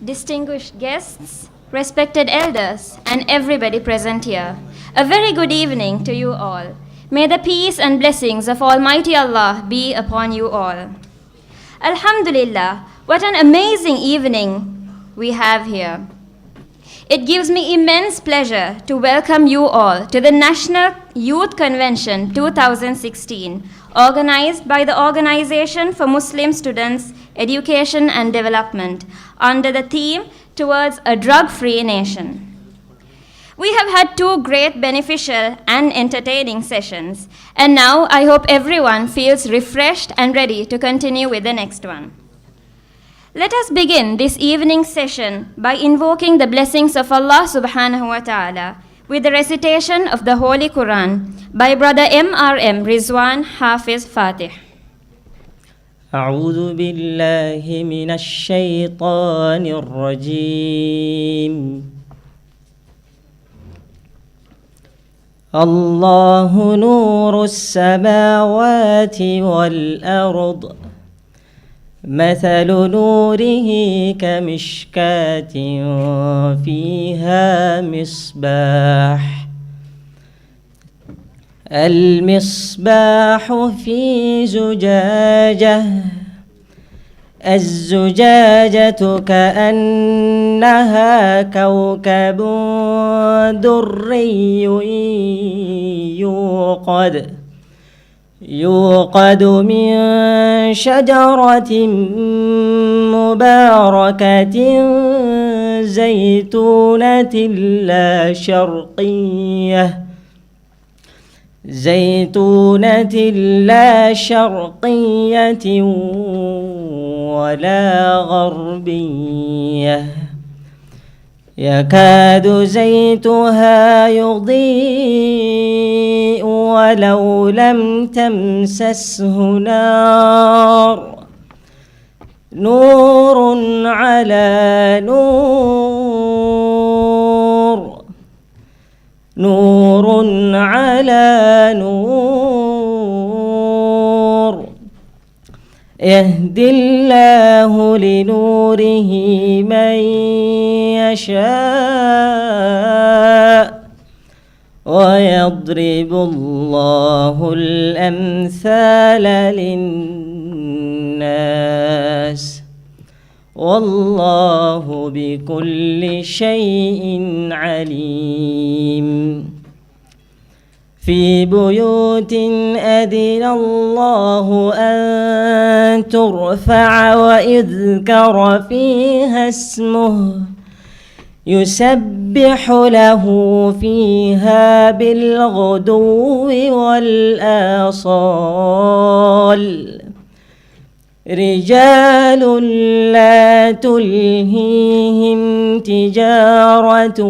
distinguished guests, respected elders, and everybody present here. A very good evening to you all. May the peace and blessings of Almighty Allah be upon you all. Alhamdulillah, what an amazing evening we have here. It gives me immense pleasure to welcome you all to the National Youth Convention 2016, organized by the Organization for Muslim Students, Education and Development, under the theme Towards a Drug-Free Nation. We have had two great beneficial and entertaining sessions, and now I hope everyone feels refreshed and ready to continue with the next one. Let us begin this evening session by invoking the blessings of Allah subhanahu wa ta'ala with the recitation of the Holy Quran by Brother M.R.M. Rizwan Hafiz Fatih. أعوذ بالله من الشيطان الرجيم. الله نور السماوات والأرض مثل نوره كمشكاة فيها مصباح المصباح في زجاجة الزجاجة كأنها كوكب دري يوقد من شجرة مباركة زيتونة لا شرقية ولا غربية يكاد زيتها يضيء ولو لم تمسسه نار نور على نور يهدي الله لنوره من يشاء ويضرب الله الأمثال للناس والله بكل شيء عليم. في بيوت أذن الله أن ترفع ويذكر فيها اسمه يسبح له فيها بالغدو والآصال رجال لا تلهيهم تجارة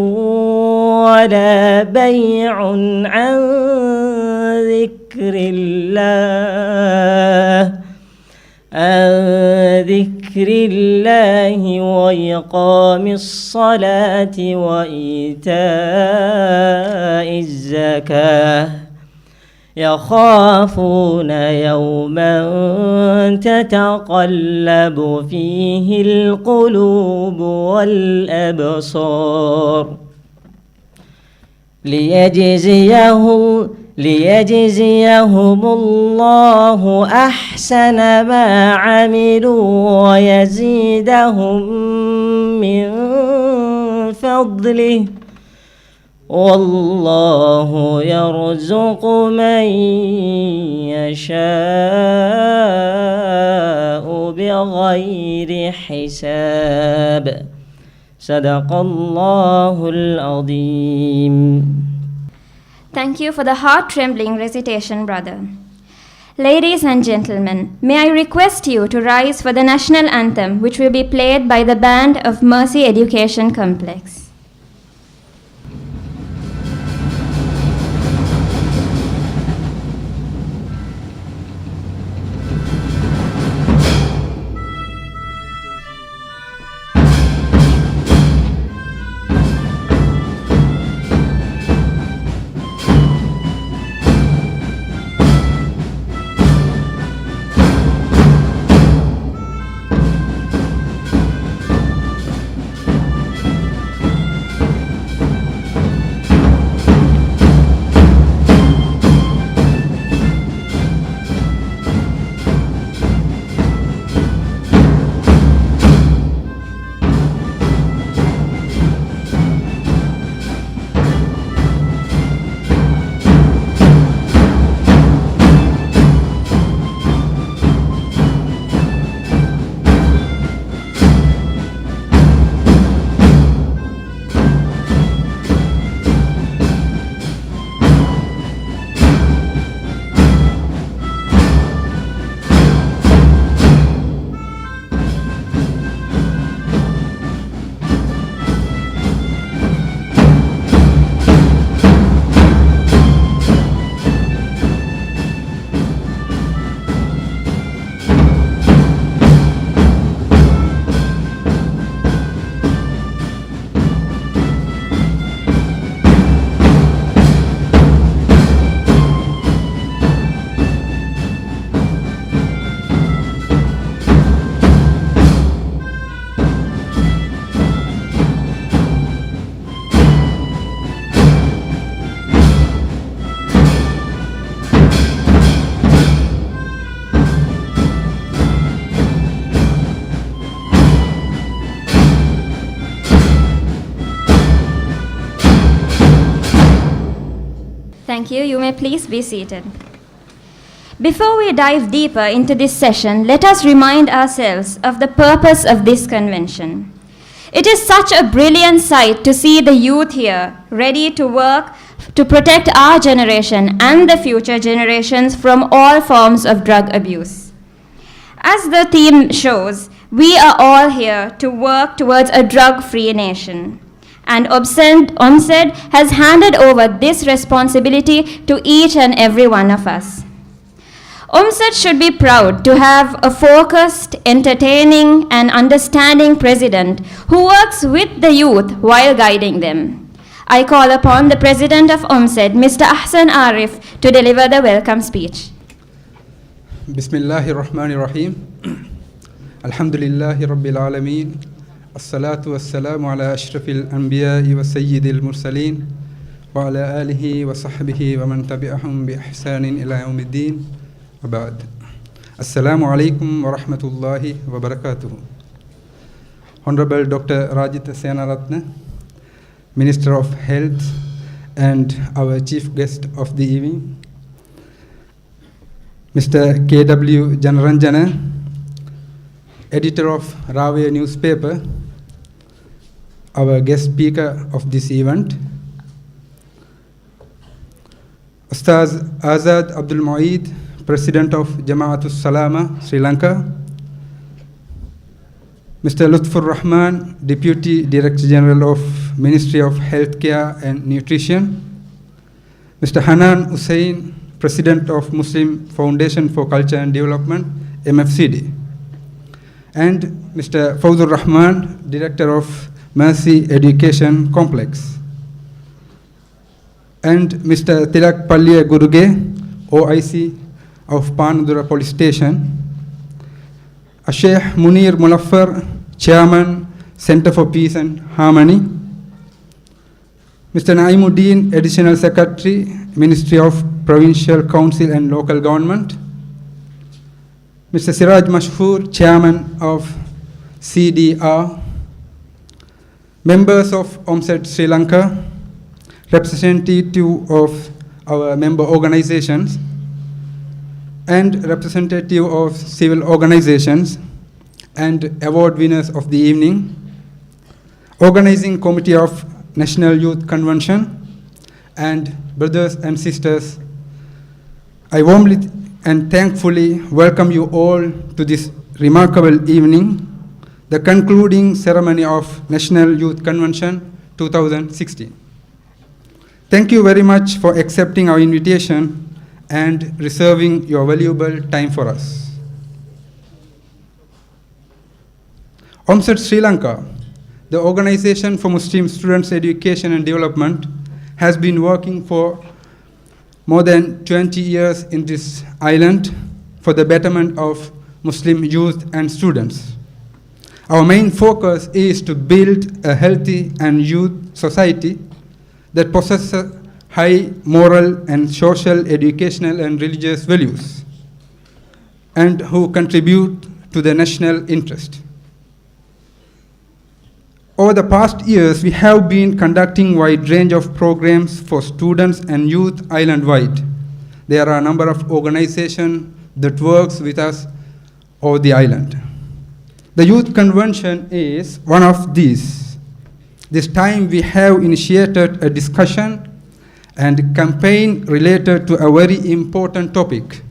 ولا بيع عن ذكر الله وإقام الصلاة وإيتاء الزكاة يخافون يوما تتقلب فيه القلوب والأبصار ليجزيهم الله أحسن ما عملوا ويزيدهم من فضله والله يرزق من يشاء بغير حساب. صدق الله العظيم. Thank you for the heart-trembling recitation, brother. Ladies and gentlemen, may I request you to rise for the national anthem, which will be played by the band of Mercy Education Complex. Thank you. You may please be seated. Before we dive deeper into this session, let us remind ourselves of the purpose of this convention. It is such a brilliant sight to see the youth here, ready to work to protect our generation and the future generations from all forms of drug abuse. As the theme shows, we are all here to work towards a drug-free nation. And OMSED has handed over this responsibility to each and every one of us. OMSED should be proud to have a focused, entertaining, and understanding president who works with the youth while guiding them. I call upon the president of OMSED, Mr. Ahsan Arif, to deliver the welcome speech. Bismillahir Rahmanir Rahim. Alhamdulillahi Rabbil Alameen. As-salatu was-salamu ala ashrafil anbiya'i wa sayyidil mursaleen wa ala alihi wa sahbihi wa man tabi'ahum bi ihsanin ila yawmiddin. Wa ba'd. Assalamu alaikum wa rahmatullahi wa barakatuh. Honorable Dr. Rajit Senaratne, Minister of Health and our chief guest of the evening, Mr. K.W. Janaranjana, editor of Ravaya newspaper, our guest speaker of this event, Ustaz Azad Abdul Mueed, President of Jamaatul Salama, Sri Lanka, Mr. Lutfur Rahman, Deputy Director General of Ministry of Healthcare and Nutrition, Mr. Hanan Hussain, President of Muslim Foundation for Culture and Development, MFCD, and Mr. Fawzur Rahman, Director of Mercy Education Complex, and Mr. Tilak Palliya Guruge, OIC of Panudura Police Station, Sheikh Munir Mulaffar, Chairman, Center for Peace and Harmony, Mr. Naimuddin, Additional Secretary, Ministry of Provincial Council and Local Government, Mr. Siraj Mashhoor, Chairman of CDR, members of OMSED Sri Lanka, representative of our member organizations, and representative of civil organizations, and award winners of the evening, organizing committee of National Youth Convention, and brothers and sisters, I warmly and thankfully welcome you all to this remarkable evening, the concluding ceremony of National Youth Convention 2016. Thank you very much for accepting our invitation and reserving your valuable time for us. OMSED Sri Lanka, the Organization for Muslim Students' Education and Development, has been working for more than 20 years in this island for the betterment of Muslim youth and students. Our main focus is to build a healthy and youth society that possesses high moral and social, educational and religious values, and who contribute to the national interest. Over the past years, we have been conducting a wide range of programs for students and youth island-wide. There are a number of organizations that works with us over the island. The Youth Convention is one of these. This time we have initiated a discussion and campaign related to a very important topic,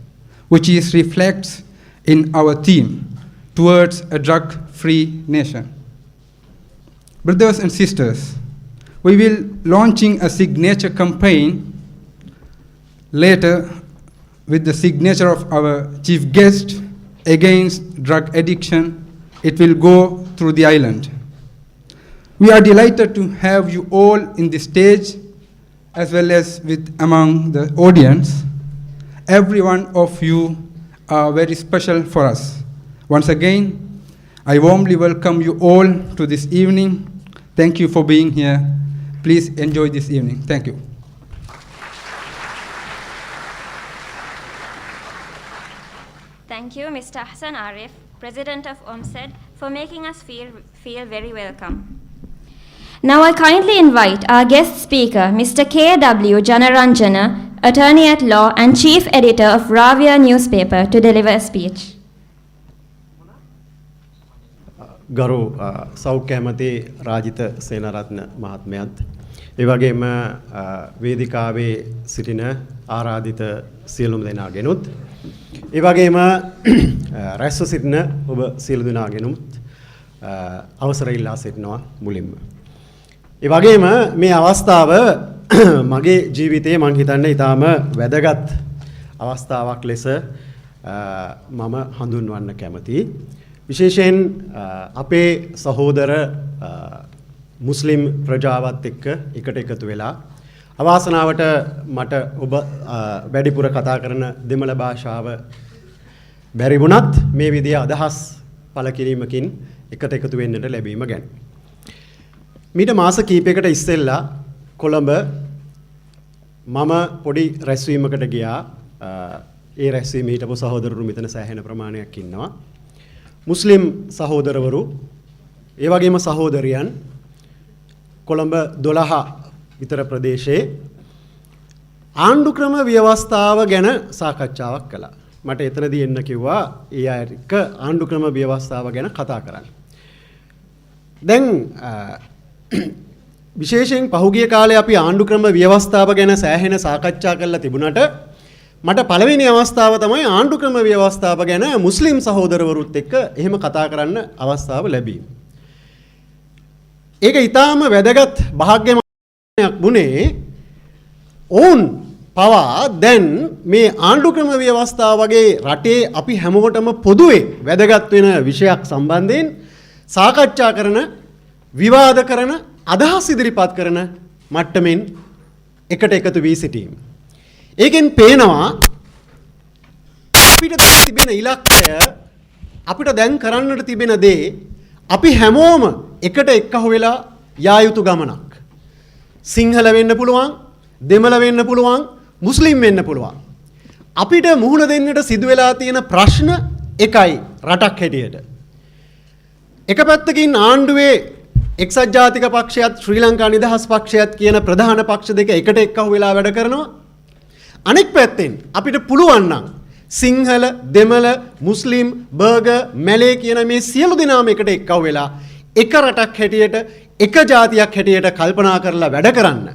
which is reflects in our theme, towards a drug-free nation. Brothers and sisters, we will launching a signature campaign later with the signature of our chief guest against drug addiction. It will go through the island. We are delighted to have you all in the stage as well as with among the audience. Every one of you are very special for us. Once again, I warmly welcome you all to this evening. Thank you for being here. Please enjoy this evening. Thank you. Thank you, Mr. Ahsan Arif, President of OMSED, for making us feel very welcome. Now I kindly invite our guest speaker, Mr. K.W. Janaranjana, attorney at law and chief editor of Ravia newspaper, to deliver a speech. ගරු සෞඛ්‍ය ඇමති රාජිත සේනාරත්න මහත්මයාත් ඒ වගේම වේදිකාවේ සිටින ආරාධිත සියලුම දෙනාගෙනුත් ඒ වගේම රැස්ව සිටින ඔබ සියලු දෙනාගෙනුත් අවසර ඉල්ලා සිටිනවා මුලින්ම. ඒ වගේම මේ අවස්ථාව මගේ ජීවිතයේ මම හිතන්නේ ඊටාම වැදගත් අවස්ථාවක් ලෙස මම හඳුන්වන්න කැමතියි. විශේෂයෙන් අපේ සහෝදර මුස්ලිම් ප්‍රජාවත් එක්ක එකට එකතු වෙලා අවාසනාවට මට ඔබ වැඩිපුර කතා කරන දෙමළ භාෂාව බැරි වුණත් මේ විදිය අදහස් පළ කිරීමකින් එකට එකතු වෙන්නට ලැබීම ගැන. මීට මාස කිහිපයකට ඉස්සෙල්ලා කොළඹ මම පොඩි රැස්වීමකට ගියා. ඒ රැස්වීමේ හිටපු සහෝදරවරු මෙතන සෑහෙන ප්‍රමාණයක් ඉන්නවා. මුස්ලිම් සහෝදරවරු ඒ වගේම සහෝදරියන් කොළඹ 12 විතර ප්‍රදේශයේ ආණ්ඩු ක්‍රම ව්‍යවස්ථාව ගැන සාකච්ඡාවක් කළා. මට එතනදී එන්න කිව්වා ඒ අය එක්ක ආණ්ඩු ක්‍රම ව්‍යවස්ථාව ගැන කතා කරන්න. දැන් විශේෂයෙන් පහුගිය කාලේ අපි ආණ්ඩු ක්‍රම ව්‍යවස්ථාව ගැන සෑහෙන සාකච්ඡා කරලා තිබුණාට මට පළවෙනි අවස්ථාව තමයි ආණ්ඩු ක්‍රම ව්‍යවස්ථාව ගැන මුස්ලිම් සහෝදරවරුත් එක්ක එහෙම කතා කරන්න අවස්ථාව ලැබීම. ඒක ඊටාම වැදගත් භාග්‍යමක් වුණේ ඕන් පවා දැන් මේ ආණ්ඩු ක්‍රම ව්‍යවස්ථාව වගේ රටේ අපි හැමෝටම පොදුවේ වැදගත් වෙන විෂයක් සම්බන්ධයෙන් සාකච්ඡා කරන විවාද කරන අදහස් ඉදිරිපත් කරන මට්ටමින් එකට එකතු වී සිටීම. ඒකෙන් පේනවා අපිට තිබෙන ඉලක්කය අපිට දැන් කරන්නට තිබෙන දේ අපි හැමෝම එකට එක්කහුව වෙලා යා යුතු ගමනක්. සිංහල වෙන්න පුළුවන්, දෙමළ වෙන්න පුළුවන්, මුස්ලිම් වෙන්න පුළුවන්. අපිට මුහුණ දෙන්නට සිදු වෙලා තියෙන ප්‍රශ්න එකයි රටක් හැටියට. එක පැත්තකින් ආණ්ඩුවේ එක්සත් ජාතික පක්ෂයත් ශ්‍රී ලංකා නිදහස් පක්ෂයත් කියන ප්‍රධාන පක්ෂ දෙක එකට එක්කහුව වෙලා වැඩ කරනවා. අනෙක් පැත්තෙන් අපිට පුළුවන් නම් සිංහල, දෙමළ, මුස්ලිම්, බර්ගර්, මැලේ කියන මේ සියලු දෙනාම එකට එක්කව වෙලා එක රටක් හැටියට එක ජාතියක් හැටියට කල්පනා කරලා වැඩ කරන්න.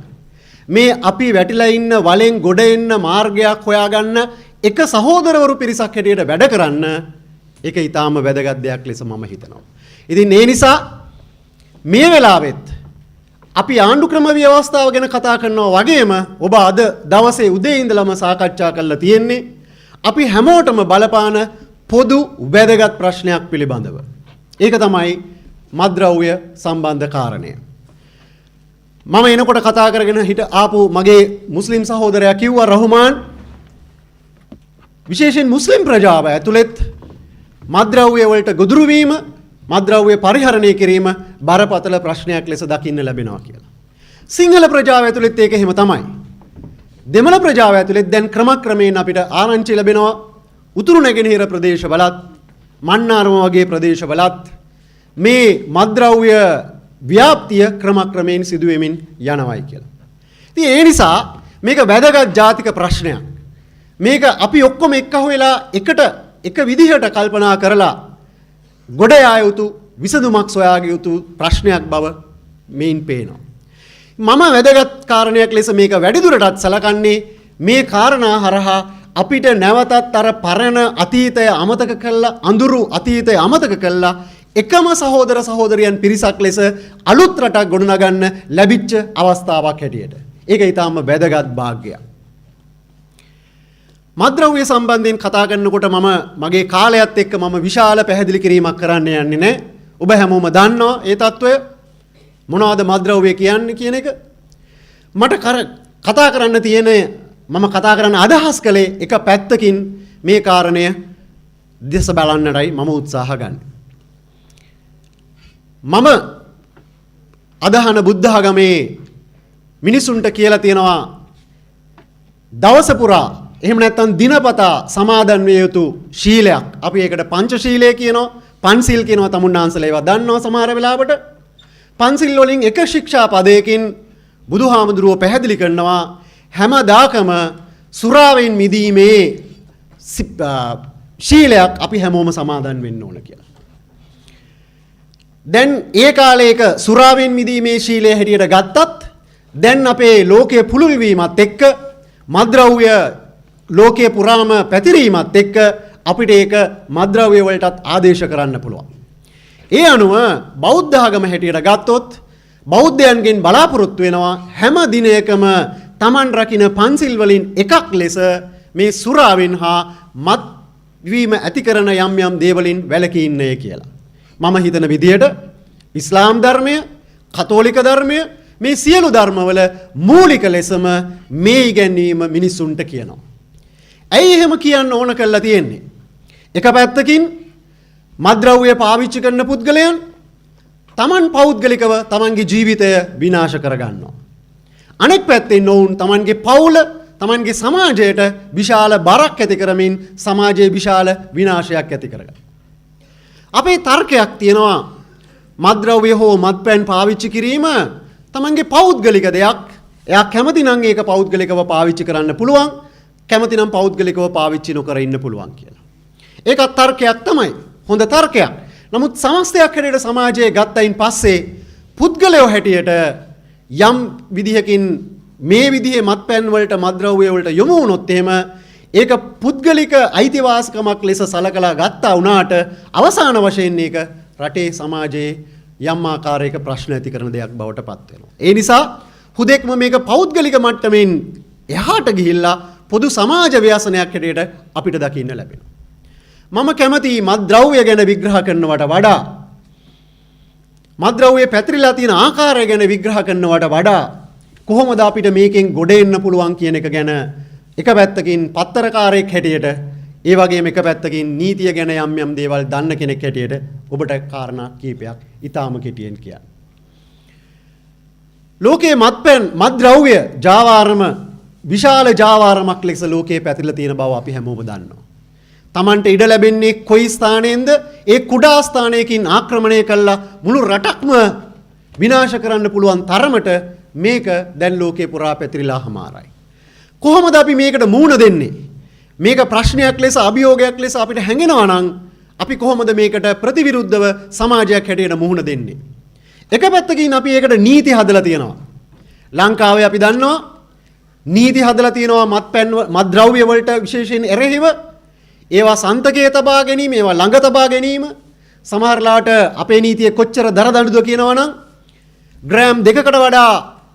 මේ අපි වැටිලා ඉන්න වලෙන් ගොඩ එන්න මාර්ගයක් හොයාගන්න එක සහෝදරවරු පිරිසක් හැටියට වැඩ කරන්න ඒක ඊටාම වැදගත් දෙයක් ලෙස මම හිතනවා. ඉතින් ඒ නිසා මේ වෙලාවෙත් අපි ආණ්ඩු ක්‍රම ව්‍යවස්ථාව ගැන කතා කරනවා වගේම ඔබ අද දවසේ උදේ ඉඳලම සාකච්ඡා කරලා තියෙන්නේ අපි හැමෝටම බලපාන පොදු වැදගත් ප්‍රශ්නයක් පිළිබඳව. ඒක තමයි මත්ද්‍රව්‍ය සම්බන්ධ කාරණය. මම එනකොට කතා කරගෙන ආපු මගේ මුස්ලිම් සහෝදරයා කිව්වා රහමාන් විශේෂයෙන් මුස්ලිම් ප්‍රජාව ඇතුළත් මත්ද්‍රව්‍ය වලට ගොදුරු වීම මත්ද්‍රව්‍ය පරිහරණය කිරීම බරපතල ප්‍රශ්නයක් ලෙස දකින්න ලැබෙනවා කියලා. සිංහල ප්‍රජාව ඇතුළත් ඒක එහෙම තමයි. දෙමළ ප්‍රජාව ඇතුළත් දැන් ක්‍රමක්‍රමයෙන් අපිට ආරංචි ලැබෙනවා උතුරු නැගෙනහිර ප්‍රදේශවලත් මන්නාරම වගේ ප්‍රදේශවලත් මේ මත්ද්‍රව්‍ය ව්‍යාප්තිය ක්‍රමක්‍රමයෙන් සිදු වෙමින් යනවායි කියලා. ඉතින් ඒ නිසා මේක වැදගත් ජාතික ප්‍රශ්නයක්. මේක අපි ඔක්කොම එක්කහුව වෙලා එක විදිහට කල්පනා කරලා ගොඩ යා යුතු විසඳුමක් සොයාගිය යුතු ප්‍රශ්නයක් බව මේන් පේනවා. මම වැදගත් කාරණයක් ලෙස මේක වැඩිදුරටත් සලකන්නේ මේ කාරණා හරහා අපිට නැවතත් අර පරණ අතීතය අමතක කළා අඳුරු අතීතය අමතක කළා එකම සහෝදර සහෝදරියන් පිරිසක් ලෙස අලුත් රටක් ගොඩනගන්න ලැබිච්ච අවස්ථාවක් හැටියට. ඒක ඊටාම වැදගත් භාග්‍යයක්. මත්ද්‍රව්‍ය සම්බන්ධයෙන් කතා කරනකොට මගේ කාලයත් එක්ක මම විශාල පැහැදිලි කිරීමක් කරන්න යන්නේ නැහැ. ඔබ හැමෝම දන්නවා ඒ తত্ত্বය. මොනවද මත්ද්‍රව්‍ය කියන්නේ කියන එක? මට කතා කරන්න තියෙන මම කතා කරන්න අදහස් කළේ එක පැත්තකින් මේ කාරණය දෙස බලන්නටයි මම උත්සාහ ගන්නේ. මම අදහන බුද්ධ ආගමේ මිනිසුන්ට කියලා තියෙනවා දවස පුරා එහෙම නැත්නම් දිනපතා සමාදන් විය යුතු ශීලයක්. අපි ඒකට පංචශීලය කියනවා, පන්සිල් කියනවා. තමුන්නාන්සලා ඒවා දන්නවා සමහර වෙලාවට. පන්සිල් වලින් එක ශික්ෂා පදයකින් බුදුහාමුදුරුවෝ පැහැදිලි කරනවා හැමදාකම සුරාවෙන් මිදීමේ ශීලයක් අපි හැමෝම සමාදන් වෙන්න ඕන කියලා. දැන් ඒ කාලයක සුරාවෙන් මිදීමේ ශීලය හැටියට ගත්තත් දැන් අපේ ලෝකයේ පුළුල් වීමත් එක්ක මත්ද්‍රව්‍ය ලෝකයේ පුරාම පැතිරීමත් එක්ක අපිට ඒක මත්ද්‍රව්‍ය වලටත් ආදේශ කරන්න පුළුවන්. ඒ අනුව බෞද්ධ ආගම හැටියට ගත්තොත් බෞද්ධයන්ගෙන් බලාපොරොත්තු වෙනවා හැම දිනයකම Taman රකින්න පන්සිල් වලින් එකක් ලෙස මේ සුරාවෙන් හා මත් වීම ඇති කරන යම් යම් දේවලින් වැළකී ඉන්නේ කියලා. මම හිතන විදියට ඉස්ලාම් ධර්මය, කතෝලික ධර්මය මේ සියලු ධර්මවල මූලික ලෙසම මේ ඉගැන්වීම මිනිසුන්ට කියනවා. ඇයි එහෙම කියන්න ඕන කරලා තියෙන්නේ? එක පැත්තකින් මත්ද්‍රව්‍ය පාවිච්චි කරන පුද්ගලයන් Taman පෞද්ගලිකව Tamanගේ ජීවිතය විනාශ කරගන්නවා. අනෙක් පැත්තෙන් ඔවුන් Tamanගේ පවුල, Tamanගේ සමාජයට විශාල බරක් ඇති කරමින් සමාජයේ විශාල විනාශයක් ඇති කරගන්නවා. අපේ තර්කයක් තියෙනවා මත්ද්‍රව්‍ය හෝ මත්පැන් පාවිච්චි කිරීම Tamanගේ පෞද්ගලික දෙයක්. එයා කැමති නම් ඒක පෞද්ගලිකව පාවිච්චි කරන්න පුළුවන්. කැමති නම් පෞද්ගලිකව පාවිච්චි නොකර ඉන්න පුළුවන් කියලා. ඒකත් තර්කයක් තමයි. හොඳ තර්කයක්. නමුත් සමස්තයක් හැටියට සමාජයේ ගත්තයින් පස්සේ පුද්ගලයෝ හැටියට යම් විදිහකින් මේ විදිහේ මත්පැන් වලට මත්ද්‍රව්‍ය වලට යොමු වුණොත් එහෙම ඒක පුද්ගලික අයිතිවාසිකමක් ලෙස සලකලා ගත්තා වුණාට අවසාන වශයෙන් ඒක රටේ සමාජයේ යම් ආකාරයක ප්‍රශ්න ඇති කරන දෙයක් බවට පත් වෙනවා. ඒ නිසා හුදෙක්ම මේක පෞද්ගලික මට්ටමින් එහාට ගිහිල්ලා පොදු සමාජ ව්‍යසනයක් හැටියට අපිට දකින්න ලැබෙනවා. මම කැමති මත්ද්‍රව්‍ය ගැන විග්‍රහ කරනවට වඩා මත්ද්‍රව්‍ය පැතිරිලා තියෙන ආකාරය ගැන විග්‍රහ කරනවට වඩා කොහොමද අපිට මේකෙන් ගොඩ එන්න පුළුවන් කියන එක ගැන එක පැත්තකින් පත්තරකාරයෙක් හැටියට ඒ වගේම එක පැත්තකින් නීතිය ගැන යම් යම් දේවල් දන්න කෙනෙක් හැටියට ඔබට කාරණා කීපයක් ඊටාම කෙටියෙන් කියන්න. ලෝකයේ මත්පැන් මත්ද්‍රව්‍ය ජාවාරම විශාල ජාවාරමක් ලෙස ලෝකයේ පැතිරලා තියෙන බව අපි හැමෝම දන්නවා. Tamante ඉඩ ලැබෙන්නේ කොයි ස්ථානයෙන්ද? ඒ කුඩා ස්ථානයකින් ආක්‍රමණය කළා මුළු රටක්ම විනාශ කරන්න පුළුවන් තරමට මේක දැන් ලෝකේ පුරා පැතිරිලා හමාරයි. කොහොමද අපි මේකට මූණ දෙන්නේ? මේක ප්‍රශ්නයක් ලෙස අභියෝගයක් ලෙස අපිට හැඟෙනවා නම් අපි කොහොමද මේකට ප්‍රතිවිරුද්ධව සමාජයක් හැටියට මුහුණ දෙන්නේ? එක පැත්තකින් අපි ඒකට නීති හදලා තියෙනවා. ලංකාවේ අපි දන්නවා නීති හදලා තියෙනවා මත්පැන් මත්ද්‍රව්‍ය වලට විශේෂයෙන් එරෙහිව ඒවා සන්තකයේ තබා ගැනීම, ඒවා ළඟ තබා ගැනීම සමහරලාට අපේ නීතියේ කොච්චර දරදඬුද කියනවා නම් ග්‍රෑම් 2කට වඩා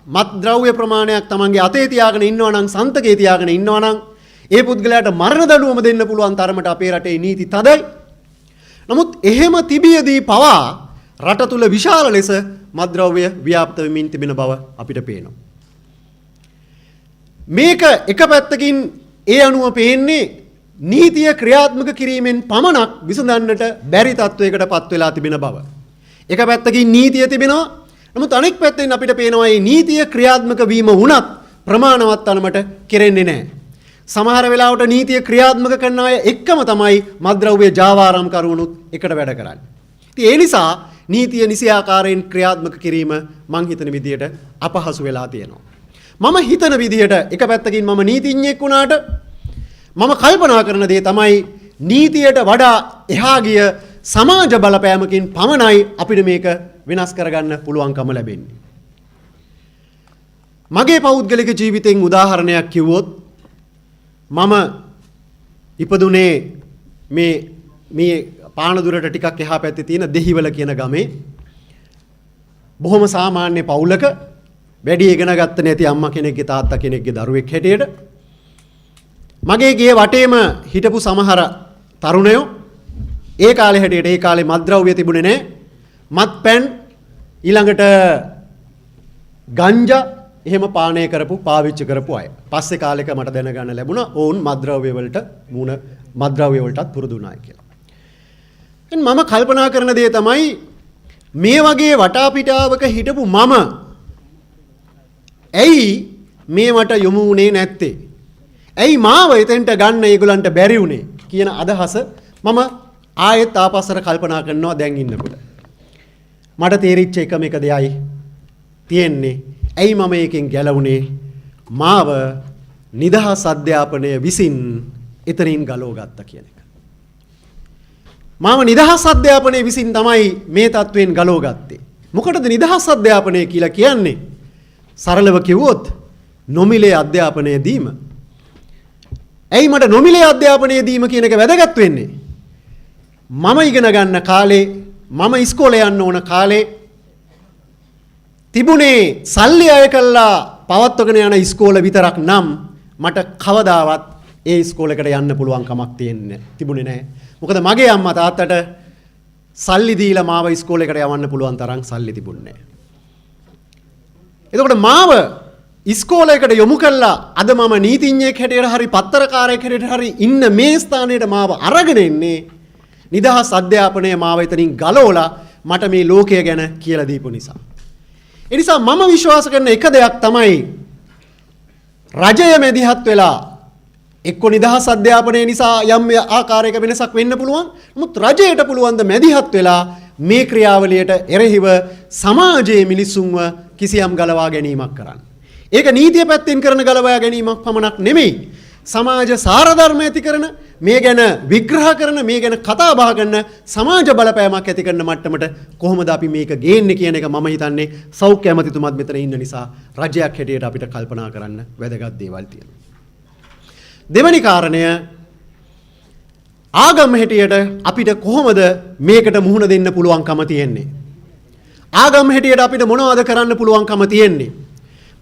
මත්ද්‍රව්‍ය ප්‍රමාණයක් Tamanගේ අතේ තියාගෙන ඉන්නවා නම් සන්තකයේ තියාගෙන ඉන්නවා නම් ඒ පුද්ගලයාට මරණ දඬුවම දෙන්න පුළුවන් තරමට අපේ රටේ නීති තදයි. නමුත් එහෙම තිබියදී පවා රට තුල විශාල ලෙස මත්ද්‍රව්‍ය ව්‍යාප්ත වෙමින් තිබෙන බව අපිට පේනවා. මේක එක පැත්තකින් ඒ අනුව පේන්නේ නීතිය ක්‍රියාත්මක කිරීමෙන් පමණක් විසඳන්නට බැරි තත්වයකට පත් වෙලා තිබෙන බව. එක පැත්තකින් නීතිය තිබෙනවා. නමුත් අනෙක් පැත්තෙන් අපිට පේනවා මේ නීතිය ක්‍රියාත්මක වීම වුණත් ප්‍රමාණවත් තරමට කෙරෙන්නේ නැහැ. සමහර වෙලාවට නීතිය ක්‍රියාත්මක කරන අය එක්කම තමයි මත්ද්‍රව්‍ය ජාවාරම් කරුවනුත් එකට වැඩ කරන්නේ. ඉතින් ඒ නිසා නීතිය නිසි ආකාරයෙන් ක්‍රියාත්මක කිරීම මං හිතන විදියට අපහසු වෙලා තියෙනවා. මම හිතන විදියට එක පැත්තකින් මම නීතිඥයෙක් වුණාට මම කල්පනා කරන දේ තමයි නීතියට වඩා එහා ගිය සමාජ බලපෑමකින් පමණයි අපිට මේක වෙනස් කරගන්න පුළුවන්කම ලැබෙන්නේ. මගේ පෞද්ගලික ජීවිතෙන් උදාහරණයක් කිව්වොත් මම ඉපදුනේ මේ පානදුරට ටිකක් එහා පැත්තේ තියෙන දෙහිවල කියන ගමේ බොහොම සාමාන්‍ය පවුලක වැඩි ඉගෙන ගත්ත නැති අම්මා කෙනෙක්ගේ තාත්තා කෙනෙක්ගේ දරුවෙක් හැටියට මගේ ගේ වටේම හිටපු සමහර තරුණයෝ ඒ කාලේ හැටියට ඒ කාලේ මත්ද්‍රව්‍ය තිබුණේ නැහැ. මත්පැන් ඊළඟට ගංජා එහෙම පානය කරපු පාවිච්චි කරපු අය. පස්සේ කාලෙක මට දැනගන්න ලැබුණා ඔවුන් මත්ද්‍රව්‍ය වලටත් පුරුදු වුණා කියලා. මම කල්පනා කරන දේ තමයි මේ වගේ වටාපිටාවක හිටපු මම ඇයි මේවට යොමු වුණේ නැත්තේ? ඇයි මාව එතෙන්ට ගන්න ඒගොල්ලන්ට බැරි වුණේ කියන අදහස මම ආයෙත් ආපස්සට කල්පනා කරනවා දැන් ඉන්නකොට. මට තේරිච්ච එකම එක දෙයයි තියෙන්නේ. ඇයි මම එකෙන් ගැලවුණේ? මාව නිදහස් අධ්‍යාපනය විසින් එතනින් ගලව ගත්තා කියන එක. මම නිදහස් අධ්‍යාපනය විසින් තමයි මේ තත්වයෙන් ගලව ගත්තේ. මොකටද නිදහස් අධ්‍යාපනය කියලා කියන්නේ? සරලව කිව්වොත් නොමිලේ අධ්‍යාපනය දීම. ඇයි මට නොමිලේ අධ්‍යාපනය දීම කියන එක වැදගත් වෙන්නේ? මම ඉගෙන ගන්න කාලේ මම ඉස්කෝලේ යන්න ඕන කාලේ තිබුණේ සල්ලි අය කළා පවත්වගෙන යන ඉස්කෝල විතරක් නම් මට කවදාවත් ඒ ඉස්කෝලේකට යන්න පුළුවන් කමක් තිබුණේ නැහැ. මොකද මගේ අම්මා තාත්තට සල්ලි දීලා මාව ඉස්කෝලේකට යවන්න පුළුවන් තරම් සල්ලි තිබුණේ නැහැ. එතකොට මාව ඉස්කෝලේකට යොමු කළා අද මම නීතිඥයෙක් හැටියට හරි පත්තරකාරයෙක් හැටියට හරි ඉන්න මේ ස්ථානයට මාව අරගෙන ඉන්නේ නිදහස් අධ්‍යාපනය මාව එතනින් ගලවලා මට මේ ලෝකය ගැන කියලා දීපු නිසා. ඒ නිසා මම විශ්වාස කරන එක දෙයක් තමයි රජය මැදිහත් වෙලා එක්ක නිදහස් අධ්‍යාපනය නිසා යම් ආකාරයක වෙනසක් වෙන්න පුළුවන්. නමුත් රජයට පුළුවන් ද මැදිහත් වෙලා මේ ක්‍රියාවලියට එරෙහිව සමාජයේ මිනිසුන්ව කිසියම් ගලවා ගැනීමක් කරන්න. ඒක නීතිය පැත්තෙන් කරන ගලවා ගැනීමක් පමණක් නෙමෙයි. සමාජ සාරධර්ම ඇති කරන මේ ගැන විග්‍රහ කරන මේ ගැන කතා බහ කරන සමාජ බලපෑමක් ඇති කරන මට්ටමට කොහොමද අපි මේක ගේන්නේ කියන එක මම හිතන්නේ සෞඛ්‍ය ඇමතිතුමත් මෙතන ඉන්න නිසා රජයක් හැටියට අපිට කල්පනා කරන්න වැදගත් දේවල් තියෙනවා. දෙවැනි කාරණය ආගම හැටියට අපිට කොහොමද මේකට මුහුණ දෙන්න පුළුවන්කම තියෙන්නේ? ආගම හැටියට අපිට මොනවද කරන්න පුළුවන්කම තියෙන්නේ?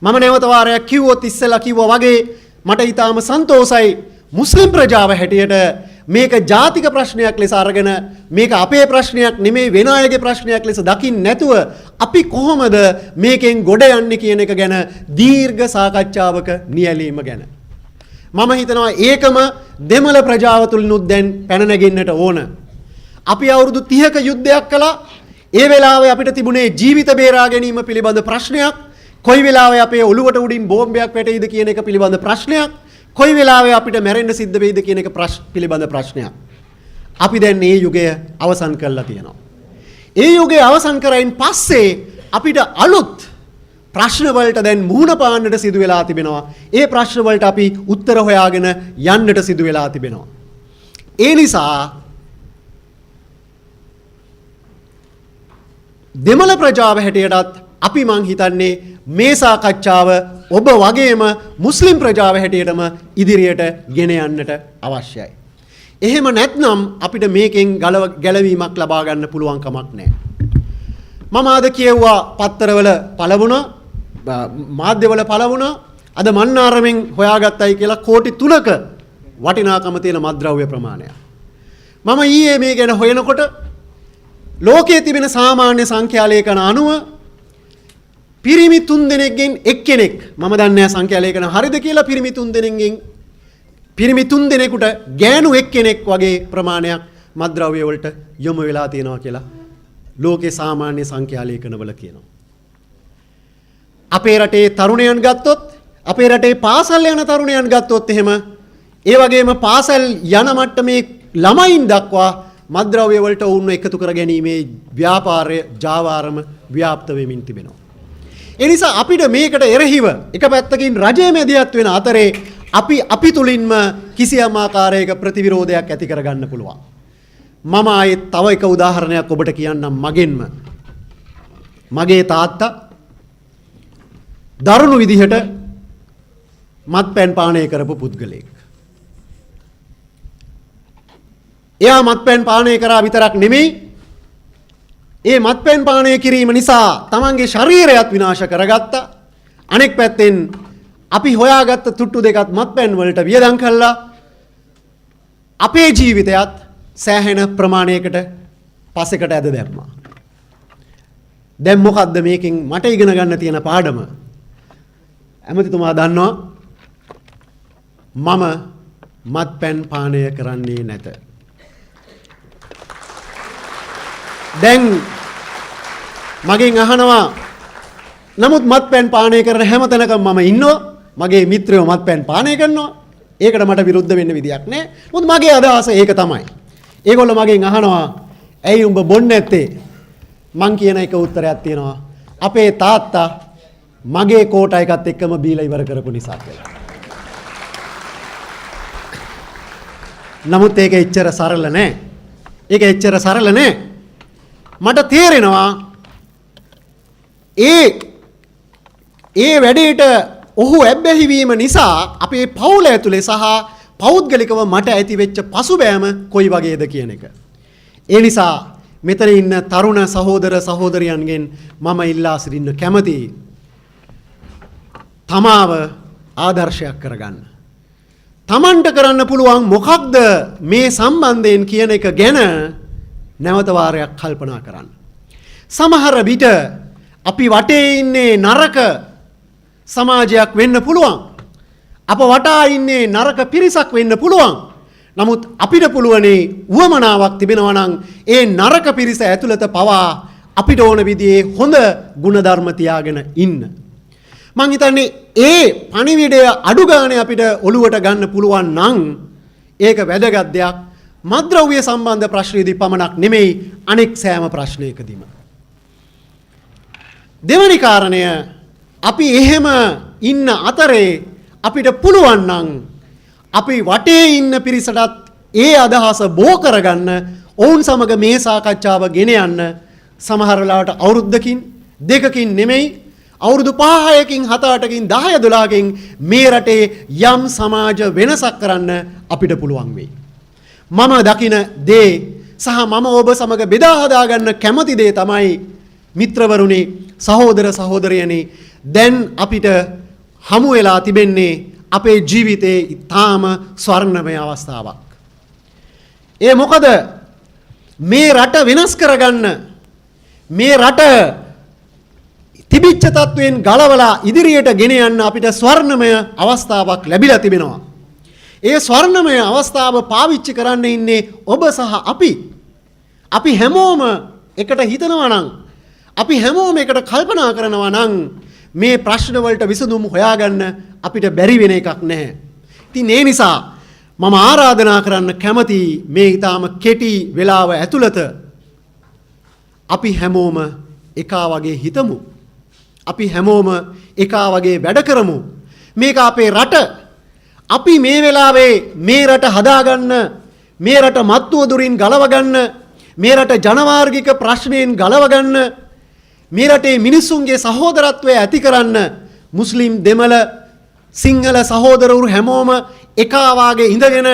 මම නැවත වාරයක් කිව්වොත් ඉස්සෙල්ලා කිව්වා වගේ මට ඊටාම සන්තෝසයි මුස්ලිම් ප්‍රජාව හැටියට මේක ජාතික ප්‍රශ්නයක් ලෙස අරගෙන මේක අපේ ප්‍රශ්නයක් නෙමෙයි වෙන අයගේ ප්‍රශ්නයක් ලෙස දකින්න නැතුව අපි කොහොමද මේකෙන් ගොඩ යන්නේ කියන එක ගැන දීර්ඝ සාකච්ඡාවක නියැලීම ගැන මම හිතනවා ඒකම දෙමළ ප්‍රජාව තුලිනුත් දැන් පැන නැගෙන්නට ඕන. අපි අවුරුදු 30ක යුද්ධයක් කළා. ඒ වෙලාවේ අපිට තිබුණේ ජීවිත බේරා ගැනීම පිළිබඳ ප්‍රශ්නයක්. කොයි වෙලාවෙ අපේ ඔළුවට උඩින් බෝම්බයක් වැටෙයිද කියන එක පිළිබඳ ප්‍රශ්නයක්. කොයි වෙලාවෙ අපිට මැරෙන්න සිද්ධ වෙයිද කියන එක පිළිබඳ ප්‍රශ්නයක්. අපි දැන් මේ යුගය අවසන් කරලා තියෙනවා. ඒ යුගය අවසන් කරයින් පස්සේ අපිට අලුත් ප්‍රශ්න වලට දැන් මුහුණ පාන්නට සිදු වෙලා තිබෙනවා. ඒ ප්‍රශ්න වලට අපි උත්තර හොයාගෙන යන්නට සිදු වෙලා තිබෙනවා. ඒ නිසා දෙමළ ප්‍රජාව හැටියටත් අපි මං හිතන්නේ මේ සාකච්ඡාව ඔබ වගේම මුස්ලිම් ප්‍රජාව හැටියටම ඉදිරියට ගෙන යන්නට අවශ්‍යයි. එහෙම නැත්නම් අපිට මේකෙන් ගැලවීමක් ලබා ගන්න පුළුවන් කමක් නැහැ. මම අද කියුවා පත්තරවල පළවුණ මාධ්‍යවල පළවුණ අද මන්නාරමෙන් හොයාගත්තයි කියලා කෝටි 3ක වටිනාකම තියෙන මත්ද්‍රව්‍ය ප්‍රමාණයක්. මම ඊයේ මේ ගැන හොයනකොට ලෝකයේ තිබෙන සාමාන්‍ය සංඛ්‍යාලේඛන අනුව පිරිමි 3 දෙනෙක්ගෙන් එක්කෙනෙක් මම දන්නේ නැහැ සංඛ්‍යාලේඛන හරිද කියලා පිරිමි 3 දෙනෙක්ගෙන් පිරිමි 3 දෙනෙකුට ගෑනු එක්කෙනෙක් වගේ ප්‍රමාණයක් මත්ද්‍රව්‍ය වලට යොමු වෙලා තියෙනවා කියලා ලෝකේ සාමාන්‍ය සංඛ්‍යාලේඛන වල කියනවා. අපේ රටේ තරුණයන් ගත්තොත් අපේ රටේ පාසල් යන තරුණයන් ගත්තොත් එහෙම ඒ වගේම පාසල් යන මට්ටමේ ළමයින් දක්වා මත්ද්‍රව්‍ය වලට වුණ එකතු කර ගැනීමේ ව්‍යාපාරය ජාවාරම ව්‍යාප්ත වෙමින් තිබෙනවා. ඒ නිසා අපිට මේකට එරෙහිව එක පැත්තකින් රජය මැදිහත් වෙන අතරේ අපි තුලින්ම කිසියම් ආකාරයක ප්‍රතිවිරෝධයක් ඇති කරගන්න පුළුවන්. මම ආයේ තව එක උදාහරණයක් ඔබට කියන්නම් මගෙන්ම. මගේ තාත්තා දරුණු විදිහට මත්පැන් පානය කරපු පුද්ගලයෙක්. එයා මත්පැන් පානය කරා විතරක් නෙමෙයි ඒ මත්පැන් පානය කිරීම නිසා තමන්ගේ ශරීරයත් විනාශ කරගත්තා. අනෙක් පැත්තෙන් අපි හොයාගත්ත තුට්ටු දෙකත් මත්පැන් වලට වියදම් කළා. අපේ ජීවිතයත් සෑහෙන ප්‍රමාණයකට පසෙකට ඇද දැම්මා. දැන් මොකද්ද මේකෙන් මට ඉගෙන ගන්න තියෙන පාඩම? ඇමතිතුමා දන්නවා මම මත්පැන් පානය කරන්නේ නැත. දැන් මගෙන් අහනවා නමුත් මත්පැන් පානය කරන හැම තැනකම මම ඉන්නවා. මගේ මිත්‍රයෝ මත්පැන් පානය කරනවා. ඒකට මට විරුද්ධ වෙන්න විදියක් නැහැ. මොකද මගේ අදහස ඒක තමයි. ඒගොල්ලෝ මගෙන් අහනවා ඇයි උඹ බොන්නේ නැත්තේ? මං කියන එක උත්තරයක් තියෙනවා. අපේ තාත්තා මගේ කෝටා එකත් එක්කම බීලා ඉවර කරපු නිසා කියලා. නමුත් ඒක එච්චර සරල නෑ. ඒක එච්චර සරල නෑ. මට තේරෙනවා ඒ වැඩේට ඔහු ඇබ්බැහි වීම නිසා අපේ පවුල ඇතුලේ සහ පෞද්ගලිකව මට ඇති වෙච්ච පසුබෑම කොයි වගේද කියන එක. ඒ නිසා මෙතන ඉන්න තරුණ සහෝදර සහෝදරියන්ගෙන් මම ඉල්ලා සිටින්න කැමතියි. තමාව ආදර්ශයක් කරගන්න. තමන්ට කරන්න පුළුවන් මොකක්ද මේ සම්බන්ධයෙන් කියන එක ගැන නැවත වාරයක් කල්පනා කරන්න. සමහර විට අපි වටේ ඉන්නේ නරක සමාජයක් වෙන්න පුළුවන්. අප වටා ඉන්නේ නරක පිරිසක් වෙන්න පුළුවන්. නමුත් අපිට පුළුවනේ උවමනාවක් තිබෙනවා නම් ඒ නරක පිරිස ඇතුළත පවා අපිට ඕන විදිහේ හොඳ ಗುಣධර්ම තියාගෙන ඉන්න. මං හිතන්නේ ඒ පණිවිඩය අඩු ගානේ අපිට ඔළුවට ගන්න පුළුවන් නම් ඒක වැදගත් දෙයක්. මත්ද්‍රව්‍ය සම්බන්ධ ප්‍රශ්නේදී පමණක් නෙමෙයි අනෙක් සෑම ප්‍රශ්නයකදීම. දෙවැනි කාරණය අපි එහෙම ඉන්න අතරේ අපිට පුළුවන් නම් අපි වටේ ඉන්න පිරිසටත් ඒ අදහස බෝ කරගන්න ඔවුන් සමග මේ සාකච්ඡාව ගෙන යන්න සමහර වෙලාවට අවුරුද්දකින් දෙකකින් නෙමෙයි අවුරුදු 5-6කින් 7-8කින් 10-12කින් මේ රටේ යම් සමාජ වෙනසක් කරන්න අපිට පුළුවන් වෙයි. මම දකින දේ සහ මම ඔබ සමග බෙදා හදා ගන්න කැමති දේ තමයි මිත්‍රවරුනි සහෝදර සහෝදරියනි දැන් අපිට හමු වෙලා තිබෙන්නේ අපේ ජීවිතයේ ඊටාම ස්වර්ණමය අවස්ථාවක්. ඒ මොකද මේ රට වෙනස් කරගන්න මේ රට තිබිච්ච තත්වයෙන් ගලවලා ඉදිරියට ගෙන යන්න අපිට ස්වර්ණමය අවස්ථාවක් ලැබිලා තිබෙනවා. ඒ ස්වර්ණමය අවස්ථාව පාවිච්චි කරන්න ඉන්නේ ඔබ සහ අපි. අපි හැමෝම එකට හිතනවා නම් අපි හැමෝම එකට කල්පනා කරනවා නම් මේ ප්‍රශ්න වලට විසඳුම් හොයාගන්න අපිට බැරි වෙන එකක් නැහැ. ඉතින් ඒ නිසා මම ආරාධනා කරන්න කැමතියි මේ ඊටාම කෙටි වෙලාව ඇතුළත අපි හැමෝම එකා වගේ හිතමු. අපි හැමෝම එකා වගේ වැඩ කරමු. මේක අපේ රට. අපි මේ වෙලාවේ මේ රට හදාගන්න, මේ රට මත්තුව දුරින් ගලවගන්න, මේ රට ජනවාර්ගික ප්‍රශ්නයෙන් ගලවගන්න, මේ රටේ මිනිසුන්ගේ සහෝදරත්වය ඇති කරන්න මුස්ලිම් දෙමළ සිංහල සහෝදරවරු හැමෝම එකා වාගේ ඉඳගෙන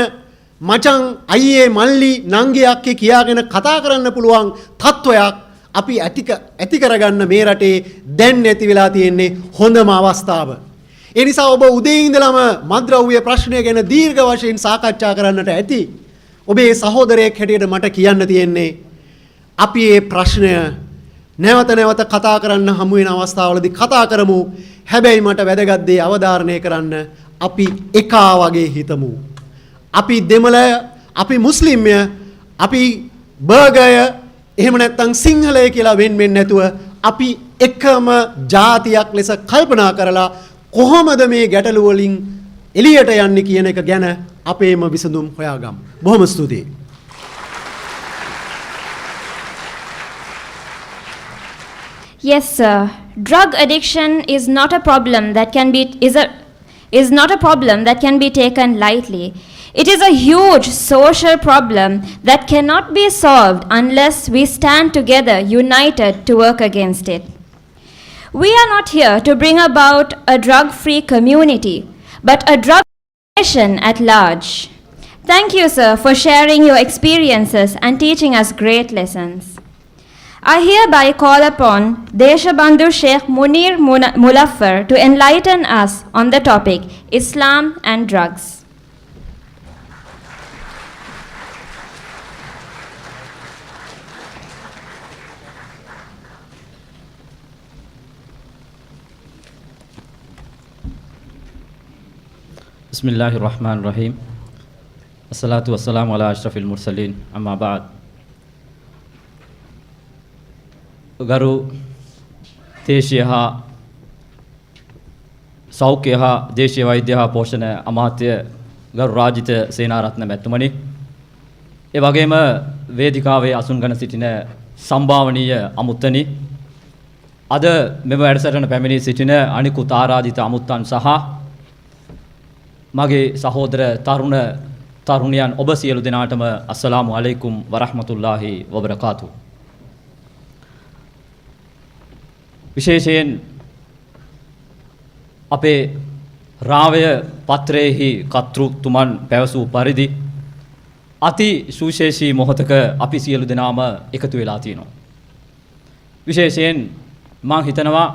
මචං අයියේ මල්ලි නංගි අක්කේ කියාගෙන කතා කරන්න පුළුවන් තත්වයක් අපි ඇති කරගන්න මේ රටේ දැන් ඇති වෙලා තියෙන්නේ හොඳම අවස්ථාව. ඒ නිසා ඔබ උදේ ඉඳලම මත්ද්‍රව්‍ය ප්‍රශ්නය ගැන දීර්ඝ වශයෙන් සාකච්ඡා කරන්නට ඇති. ඔබේ සහෝදරයෙක් හැටියට මට කියන්න තියෙන්නේ අපි මේ ප්‍රශ්නය නැවත නැවත කතා කරන්න හමු වෙන අවස්ථාවලදී කතා කරමු. හැබැයි මට වැදගත් දේ අවධාරණය කරන්න අපි එකා වගේ හිතමු. අපි දෙමළ, අපි මුස්ලිම්ය, අපි බර්ගය, එහෙම නැත්නම් සිංහලය කියලා වෙන් වෙන්නේ නැතුව අපි එකම ජාතියක් ලෙස කල්පනා කරලා කොහොමද මේ ගැටලු වලින් එළියට යන්නේ කියන එක ගැන අපේම විසඳුම් හොයාගමු. බොහොම ස්තුතියි. Yes, sir. Drug addiction is not a problem that can be is not a problem that can be taken lightly. It is a huge social problem that cannot be solved unless we stand together united to work against it. We are not here to bring about a drug-free community, but a drug nation at large. Thank you, sir, for sharing your experiences and teaching us great lessons. I hereby call upon Deshabandhu Sheikh Munir Mulaffar to enlighten us on the topic Islam and drugs. Bismillahirrahmanirrahim. Assalatu wassalamu ala ashrafil mursalin. Amma ba'd. ගරු දේශීය හා සෞඛ්‍ය හා දේශීය වෛද්‍ය හා පෝෂණ අමාත්‍ය ගරු රාජිත සේනාරත්න මැතිතුමනි, ඒ වගේම වේදිකාවේ අසුන්ගෙන සිටින සම්භාවනීය අමුත්තනි, අද මෙම වැඩසටහන පැමිණී සිටින අනිකුත් ආරාධිත අමුත්තන් සහ මගේ සහෝදර තරුණ තරුණයන් ඔබ සියලු දෙනාටම අස්සලාමු අලයිකුම් වරහ්මතුල්ලාහි වබරකාතු. විශේෂයෙන් අපේ රාවය පත්‍රයේහි කර්තෘතුමන් පැවසූ පරිදි අති සුවිශේෂී මොහොතක අපි සියලු දෙනාම එකතු වෙලා තියෙනවා. විශේෂයෙන් මම හිතනවා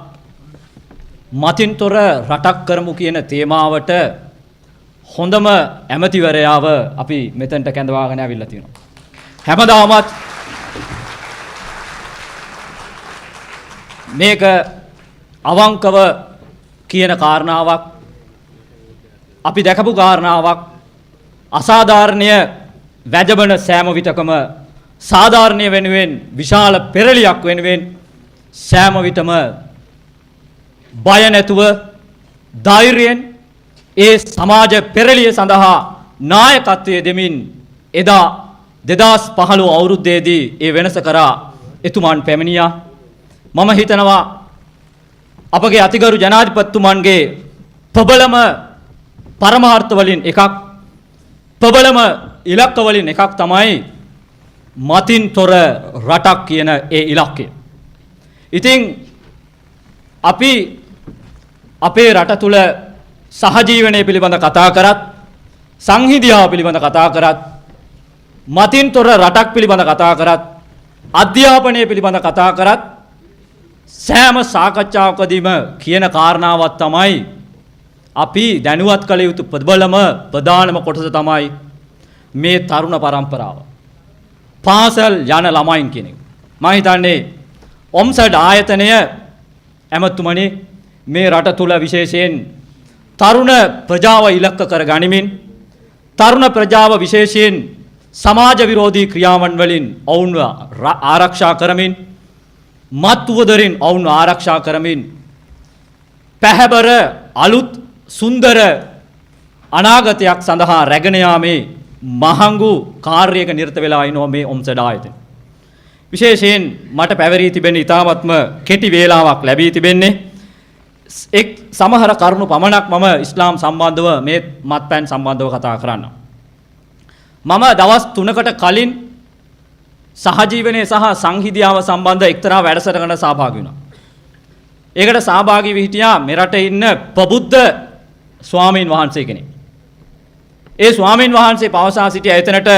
මතින්තොර රටක් කරමු කියන තේමාවට හොඳම ඇමතිවරයාව අපි මෙතනට කැඳවාගෙන ආවිල්ලා තියෙනවා. හැමදාමත් මේක අවංකව කියන කාරණාවක්, අපි දැකපු කාරණාවක්, අසාධාරණීය වැජබන සෑම විටකම සාධාරණීය වෙනුවෙන් විශාල පෙරලියක් වෙනුවෙන් සෑම විටම බය නැතුව ධෛර්යයෙන් ඒ සමාජ පෙරලිය සඳහා නායකත්වයේ දෙමින් එදා 2015 අවුරුද්දේදී ඒ වෙනස කරා එතුමන් පැමිණියා. මම හිතනවා අපගේ අතිගරු ජනාධිපතිතුමන්ගේ ප්‍රබලම පරමාර්ථ වලින් එකක්, ප්‍රබලම ඉලක්ක වලින් එකක් තමයි මතින්තොර රටක් කියන ඒ ඉලක්කය. ඉතින් අපි අපේ රට තුල සහජීවනය පිළිබඳ කතා කරත්, සංහිඳියාව පිළිබඳ කතා කරත්, මතින්තොර රටක් පිළිබඳ කතා කරත්, අධ්‍යාපනය පිළිබඳ කතා කරත්, සෑම සාකච්ඡාවකදීම කියන කාරණාවක් තමයි අපි දැනුවත් කළ යුතු ප්‍රබලම ප්‍රධානම කොටස තමයි මේ තරුණ පරම්පරාව. පාසල් යන ළමයින් කියන එක. මම හිතන්නේ ඔම්සඩ් ආයතනය ඇමතුමනි මේ රට තුල විශේෂයෙන් තරුණ ප්‍රජාව ඉලක්ක කර ගනිමින්, තරුණ ප්‍රජාව විශේෂයෙන් සමාජ විරෝධී ක්‍රියාවන් වලින් ඔවුන්ව ආරක්ෂා කරමින්, මත් උවදරින් ඔවුන්ව ආරක්ෂා කරමින් පැහැබර අලුත් සුන්දර අනාගතයක් සඳහා රැගෙන යාමේ මහඟු කාර්යයක නිරත වෙලා ඉනවා මේ ඔම්සඩ් ආයතනය. විශේෂයෙන් මට පැවරී තිබෙන ඉතාමත්ම කෙටි වේලාවක් ලැබී තිබෙන්නේ එක් සමහර කරුණු පමණක් මම ඉස්ලාම් සම්බන්ධව මේ මත්පැන් සම්බන්ධව කතා කරන්න. මම දවස් 3කට කලින් සහජීවනයේ සහ සංහිඳියාව සම්බන්ධ එක්තරා වැඩසටහනකට සහභාගී වුණා. ඒකට සහභාගී වී හිටියා මෙරට ඉන්න ප්‍රබුද්ධ ස්වාමීන් වහන්සේ කෙනෙක්. ඒ ස්වාමීන් වහන්සේ පවසා සිටියා එතනට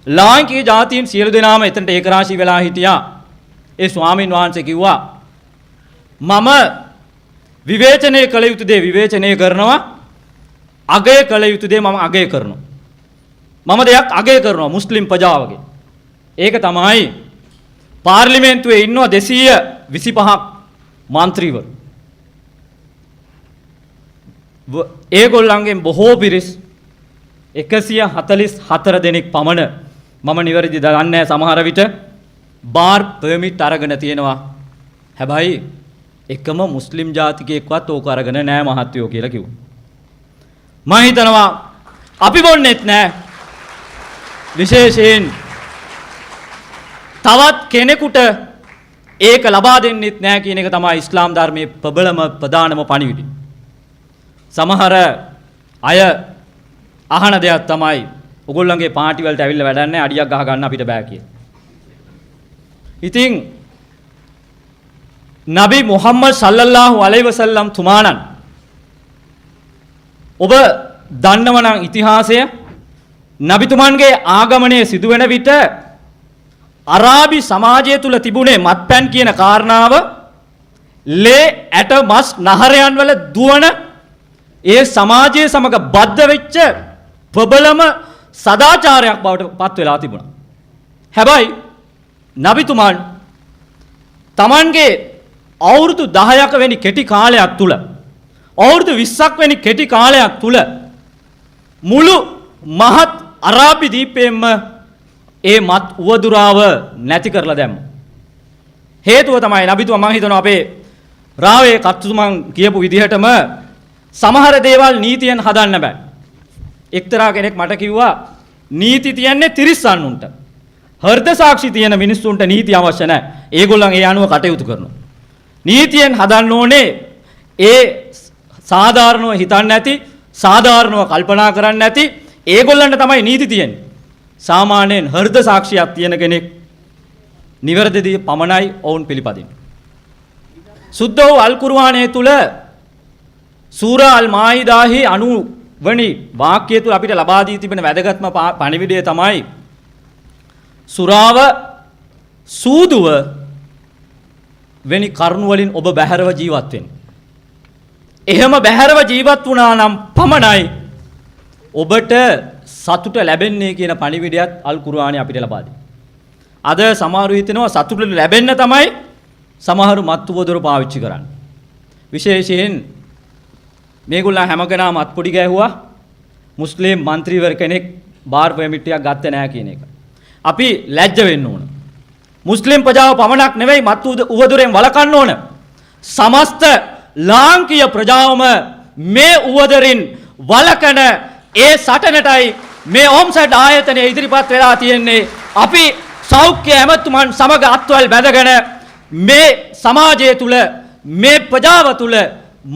ලාංකික ජාතීන් සියලු දෙනාම එතනට ඒකරාශී වෙලා හිටියා. ඒ ස්වාමීන් වහන්සේ කිව්වා මම විවේචනය කළ යුතු දේ විවේචනය කරනවා, අගය කළ යුතු දේ මම අගය කරනවා. මම දෙයක් අගය කරනවා මුස්ලිම් ප්‍රජාවගේ. ඒක තමයි පාර්ලිමේන්තුවේ ඉන්නවා 225ක් മന്ത്രിවරු. ඒගොල්ලන්ගෙන් බොහෝ පිරිස් 144 දෙනෙක් පමණ මම නිවැරදි දන්නේ නැහැ සමහර විට බාර් පර්මිට් අරගෙන තියෙනවා. හැබැයි එකම මුස්ලිම් ජාතිකයෙක්වත් ඕක අරගෙන නැහැ මහත්තයෝ කියලා කිව්වා. මම හිතනවා අපි බොන්නේත් නැහැ. විශේෂයෙන් තවත් කෙනෙකුට ඒක ලබා දෙන්නෙත් නැහැ කියන එක තමයි ඉස්ලාම් ධර්මයේ ප්‍රබලම ප්‍රධානම පණිවිඩය. සමහර අය අහන දෙයක් තමයි ඔයගොල්ලන්ගේ පාටි වලට ඇවිල්ලා වැඩක් නැහැ, අඩියක් ගහ ගන්න අපිට බෑ කියලා. ඉතින් නබි මුහම්මද් සල්ලල්ලාහු අලයිහි වසල්ලම් තුමාණන් ඔබ දන්නවනම් ඉතිහාසය නබිතුමන්ගේ ආගමනය සිදුවෙන විට අරාබි සමාජය තුල තිබුණේ මත්පැන් කියන කාරණාව ලේ ඇට මස් නහරයන් වල දුවන ඒ සමාජයේ සමග බද්ධ වෙච්ච ප්‍රබලම සදාචාරයක් බවට පත් වෙලා තිබුණා. හැබැයි නබිතුමන් තමන්ගේ අවුරුදු 10ක වෙනි කෙටි කාලයක් තුල, අවුරුදු 20ක් වෙනි කෙටි කාලයක් තුල මුළු මහත් අරාබි දීපයෙන්ම ඒ මත් උවදුරාව නැති කරලා දැම්මා. හේතුව තමයි නබිතුමා මම හිතනවා අපේ රාවේ කර්තෘතුමන් කියපු විදිහටම සමහර දේවල් නීතියෙන් හදන්න බෑ. එක්තරා කෙනෙක් මට කිව්වා නීති තියන්නේ තිරිස්සන්නුන්ට. හෘද සාක්ෂි තියෙන මිනිස්සුන්ට නීති අවශ්‍ය නැහැ. ඒගොල්ලන් ඒ අනුව කටයුතු කරනවා. නීතියෙන් හදන්න ඕනේ ඒ සාධාරණව හිතන්නේ නැති, සාධාරණව කල්පනා කරන්නේ නැති ඒගොල්ලන්ට තමයි නීති තියෙන්නේ. සාමාන්‍යයෙන් හෘද සාක්ෂියක් තියෙන කෙනෙක් නිවැරදිදී පමණයි ඔවුන් පිළිපදින්නේ. සුද්ධ වූ අල් කුර්ආනයේ තුල සූරා අල් මායිදාහි 90 වනි වාක්‍යය තුල අපිට ලබා දී තිබෙන වැදගත්ම පණිවිඩය තමයි සුරාව සූදුව වෙනි කරුණ වලින් ඔබ බැහැරව ජීවත් වෙන්න. එහෙම බැහැරව ජීවත් වුණා නම් පමණයි ඔබට සතුට ලැබෙන්නේ කියන පණිවිඩයත් අල් කුර්ආනයේ අපිට ලබා දෙනවා. අද සමහරු හිතනවා සතුට ලැබෙන්න තමයි සමහරු මත්තු වදුර පාවිච්චි කරන්නේ. විශේෂයෙන් මේගොල්ලන් හැමකෙනාම අත්පොඩි ගෑහුවා මුස්ලිම් മന്ത്രിවර කෙනෙක් බාර් පර්මිට් එකක් ගත්තේ නැහැ කියන එක. අපි ලැජ්ජ වෙන්න ඕන. මුස්ලිම් ප්‍රජාව පමණක් නෙවෙයි මත්තු උවදුරෙන් වළකන්න ඕන. සමස්ත ලාංකීය ප්‍රජාවම මේ උවදුරින් වළකන ඒ සටනටයි මේ ඔම්සඩ් ආයතනය ඉදිරිපත් වෙලා තියෙන්නේ. අපි සෞඛ්‍ය ඇමතුමන් සමග අත්වල් බැඳගෙන මේ සමාජය තුල මේ ප්‍රජාව තුල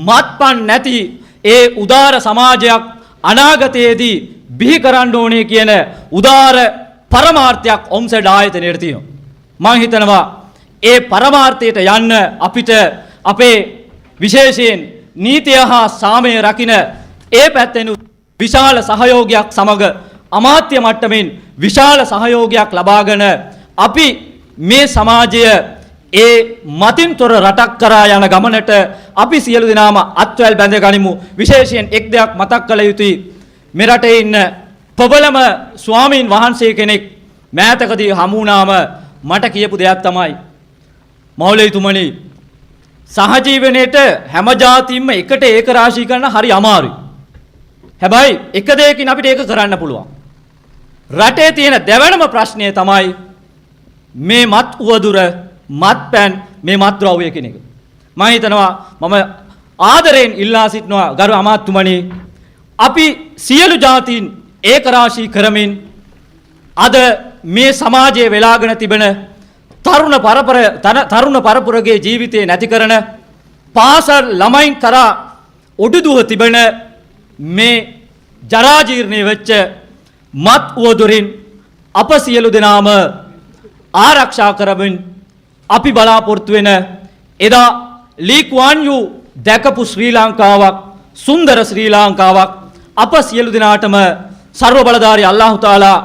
මත්පන් නැති ඒ උදාර සමාජයක් අනාගතයේදී බිහි කරන්න ඕනේ කියන උදාර පරමාර්ථයක් ඔම්සඩ් ආයතනයේ තියෙනවා. මම හිතනවා ඒ පරමාර්ථයට යන්න අපිට අපේ විශේෂයෙන් නීතිය හා සාමය රකින්න ඒ පැත්තෙන් විශාල සහයෝගයක් සමග අමාත්‍ය මට්ටමින් විශාල සහයෝගයක් ලබාගෙන අපි මේ සමාජය ඒ මතින්තොර රටක් කරා යන ගමනට අපි සියලු දෙනාම අත්වැල් බැඳ ගනිමු. විශේෂයෙන් එක් දෙයක් මතක් කළ යුතුයි. මේ රටේ ඉන්න ප්‍රබලම ස්වාමීන් වහන්සේ කෙනෙක් මෑතකදී හමු වුණාම මට කියපු දෙයක් තමයි මෞලවිතුමනි සහජීවනයේට හැම જાතියින්ම එකට ඒක රාශී කරන්න හරි අමාරුයි. හැබැයි එක දෙයකින් අපිට ඒක කරන්න පුළුවන්. රටේ තියෙන දෙවනම ප්‍රශ්නය තමයි මේ මත් උවදුර මත්පැන් මේ මත්ද්‍රව්‍ය කියන එක. මම හිතනවා මම ආදරයෙන් ඉල්ලා සිටිනවා ගරු අමාත්‍යතුමනි අපි සියලු જાතීන් ඒක රාශී කරමින් අද මේ සමාජයේ වෙලාගෙන තිබෙන තරුණ පරපුරගේ ජීවිතේ නැති කරන පාසල් ළමයින් කරා ඔඩුදුව තිබෙන මේ ජරාජීර්ණයේ වෙච්ච මත් උවදුරින් අප සියලු දෙනාම ආරක්ෂා කරමින් අපි බලාපොරොත්තු වෙන එදා ලී කුවාන් යූ දැකපු ශ්‍රී ලංකාවක් සුන්දර ශ්‍රී ලංකාවක් අප සියලු දෙනාටම සර්ව බලධාරී අල්ලාහ් තාලා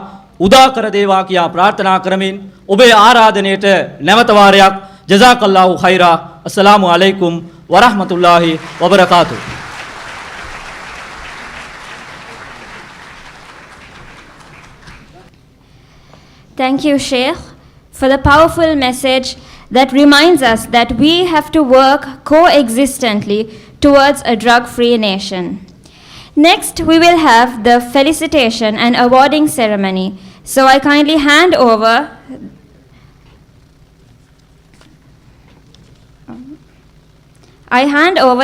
උදා කර දේවා කියා ප්‍රාර්ථනා කරමින් ඔබේ ආරාධනයට නැවත වාරයක් ජසාකල්ලාහු khairaa අස්සලාමු අලයිකුම් වරහ්මතුල්ලාහි වබරකාතුහ්. Thank you, Sheikh, for the powerful message that reminds us that we have to work coexistently towards a drug-free nation. Next, we will have the felicitation and awarding ceremony. So I kindly hand over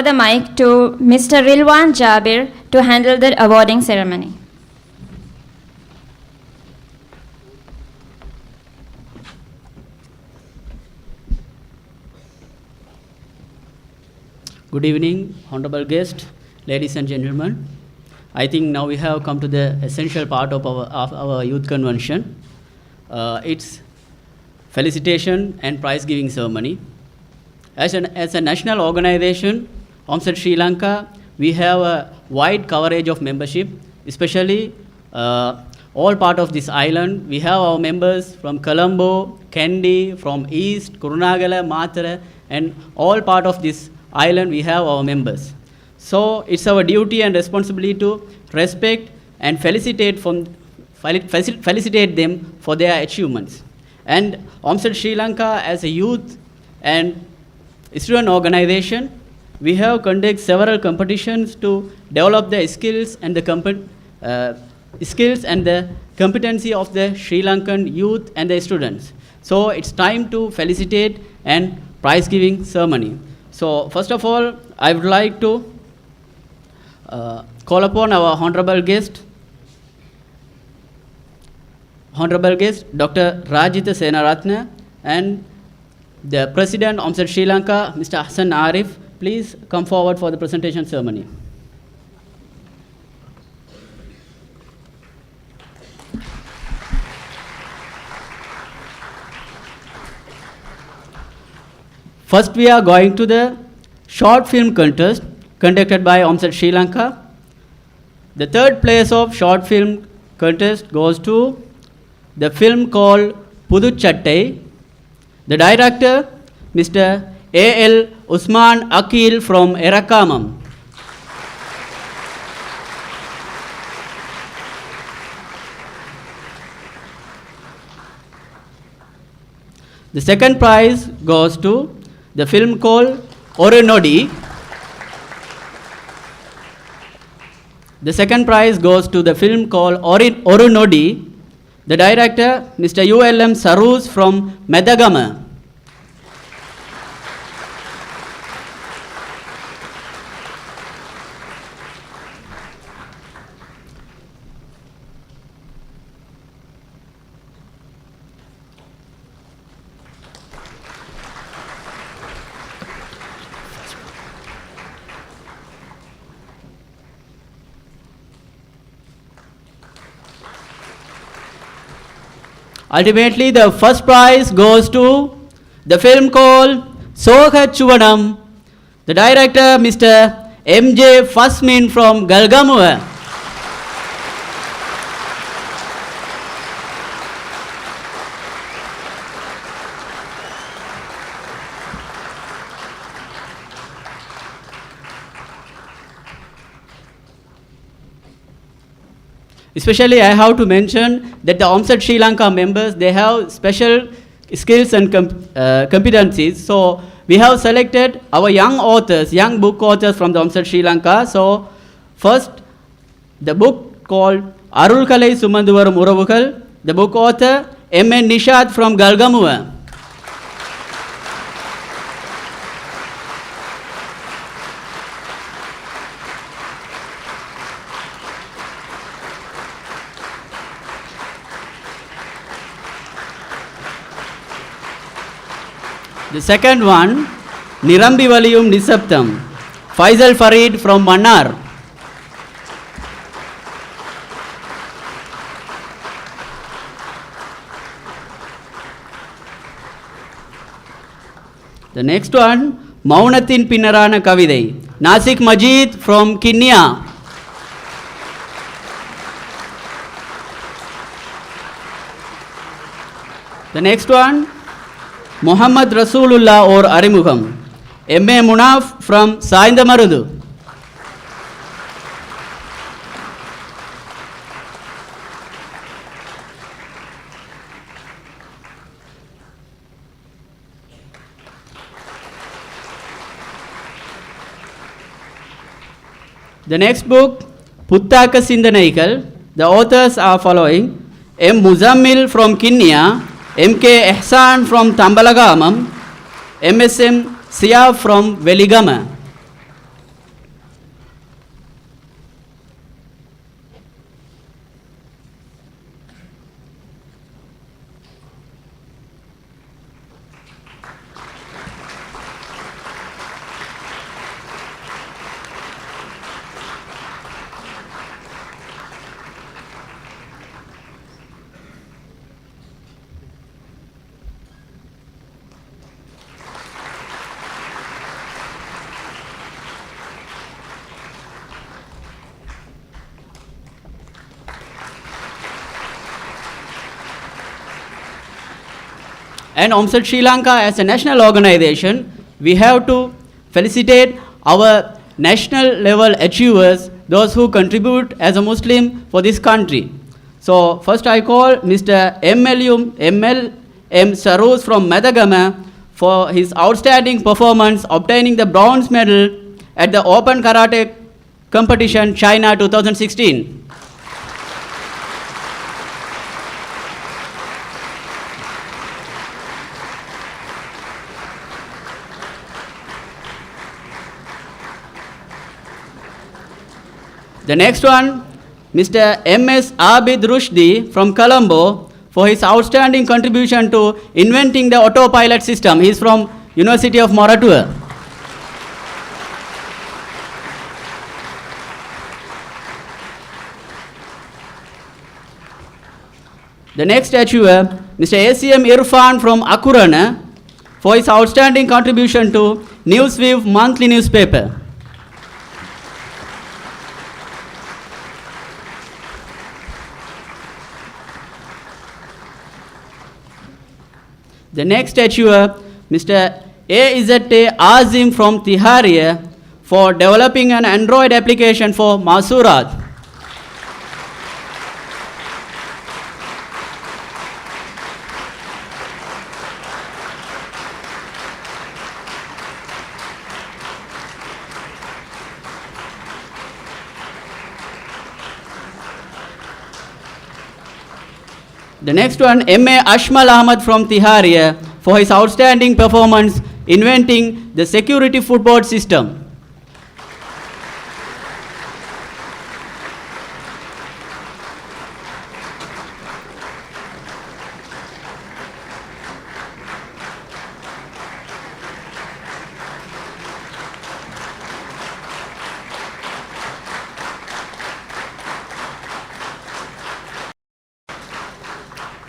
the mic to Mr. Rilwan Jabir to handle the awarding ceremony. Good evening, honorable guest, ladies and gentlemen. I think now we have come to the essential part of our youth convention. It's felicitation and prize giving ceremony. As a national organization, OMSET Sri Lanka, we have a wide coverage of membership, especially all part of this island. We have our members from Colombo, Kandy, from East, Kurunagala, Matara, and all part of this island we have our members. So it's our duty and responsibility to respect and felicitate them for their achievements. And OMSET Sri Lanka as a youth and student organization, we have conducted several competitions to develop the skills and the competency of the Sri Lankan youth and the students. So it's time to felicitate and prize giving ceremony. So first of all, I would like to call upon our honorable guest, Dr. Rajitha Senaratne, and the President of OMSET Sri Lanka, Mr. Hassan Arif. Please come forward for the presentation ceremony. First, we are going to the short film contest conducted by OMSAT Sri Lanka. The third place of short film contest goes to the film called Puduchattai. The director, Mr. A.L. Usman Akil from Erakamam. The second prize goes to the film called Orunodi. The second prize goes to the film called Orunodi. The director, Mr. U.L.M. Sarus from Medagama. Ultimately, the first prize goes to the film called Soha Chuvanam. The director, Mr. M.J. Fasmin from Galgamuva. Especially, I have to mention that the OMSAT Sri Lanka members, they have special skills and competencies. So, we have selected our young authors, young book authors from the OMSAT Sri Lanka. So, first, the book called Arul Kalai Sumanduvaram Uravukal, the book author M.N. Nishad from Galgamuva. The second one, Nirambi Valiyum Nisaptam, Faisal Farid from Mannar. The next one, Maunatin Pinarana Kavidai, Nasik Majid from Kinya. The next one, Muhammad Rasulullah or Arimugham, M.A. Munaf from Saindamarudu. The next book, Puttaka Sindanaikal, the authors are following: M. Muzammil from Kinya, M.K. Ehsan from Tambalagamam, M.S.M. Siya from Veligama. And OMSAT Sri Lanka as a national organization, we have to felicitate our national level achievers, those who contribute as a Muslim for this country. So first I call Mr. M.L.M. Sarus from Madagama for his outstanding performance, obtaining the bronze medal at the Open Karate Competition, China 2016. The next one, Mr. M.S. Abid Rushdi from Colombo for his outstanding contribution to inventing the autopilot system. He is from University of Moratuwa. The next achiever, Mr. A.C.M. Irfan from Akurana for his outstanding contribution to Newsweek monthly newspaper. The next statuer, Mr. A.Z.A. Azim from Tiharia, for developing an Android application for Masurat. The next one, M.A. Ashmal Ahmad from Tiharia, for his outstanding performance inventing the security footboard system.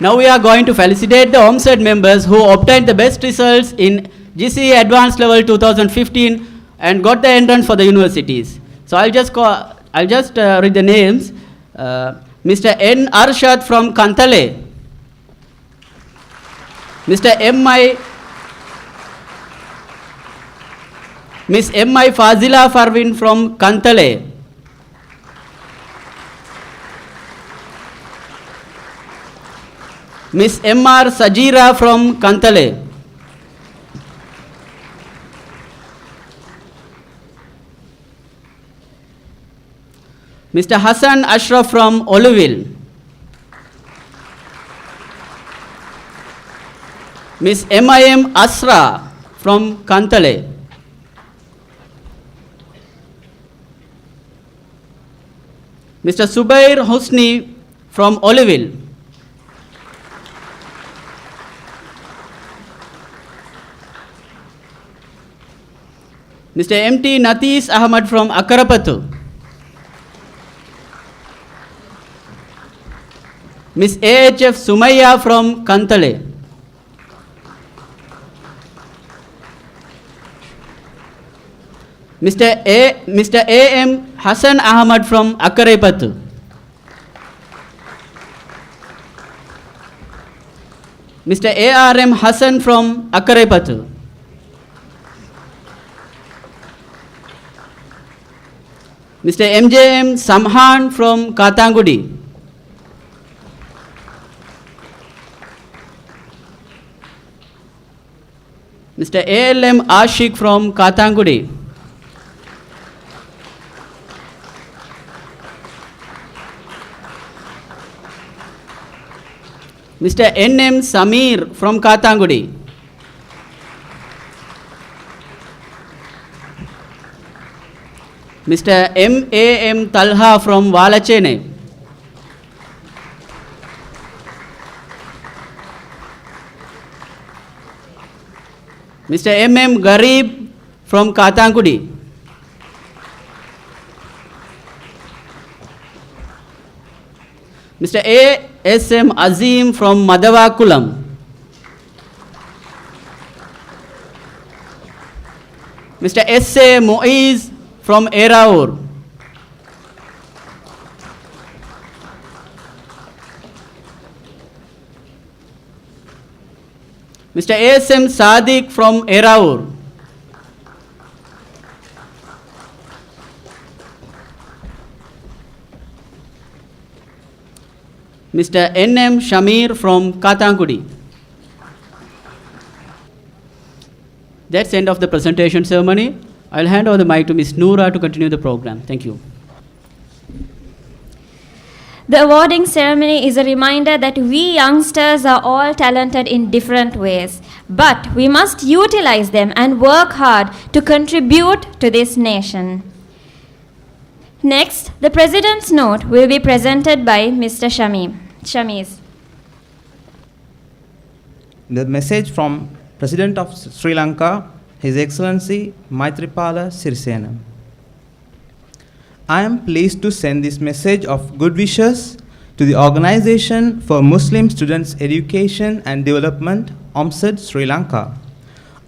Now we are going to felicitate the OMSED members who obtained the best results in GCE Advanced Level 2015 and got the entrance for the universities. So I'll just read the names. Mr. N. Arshad from Kantale. Mr. Miss M.I. Fazila Farvin from Kantale. Miss M.R. Sajira from Kantale. Mr. Hassan Ashraf from Oluville. Miss M.I.M. Asra from Kantale. Mr. Subair Husni from Oluville. Mr. M.T. Natis Ahmad from Akarapattu. Miss A.H.F. Sumaya from Kantale. Mr. A.M. Hassan Ahmad from Akarapattu. Mr. A.R.M. Hassan from Akarapattu. Mr. M.J.M. Samhan from Katangudi. Mr. A.L.M. Ashik from Katangudi. Mr. N.M. Samir from Katangudi. Mr. M.A.M. Talha from Valachene. Mr. M.M. Garib from Katangudi. Mr. A.S.M. Azim from Madavakulam. Mr. S.A. Muiz from Eraur. Mr. A.S.M. Sadiq from Eraur. Mr. N.M. Shamir from Katangudi. That's the end of the presentation ceremony. I'll hand over the mic to Ms. Noora to continue the program. Thank you. The awarding ceremony is a reminder that we youngsters are all talented in different ways, but we must utilize them and work hard to contribute to this nation. Next, the President's note will be presented by Mr. Shamiz. The message from President of Sri Lanka, His Excellency Maithripala Sirisena. I am pleased to send this message of good wishes to the Organization for Muslim Students Education and Development, OMSED Sri Lanka,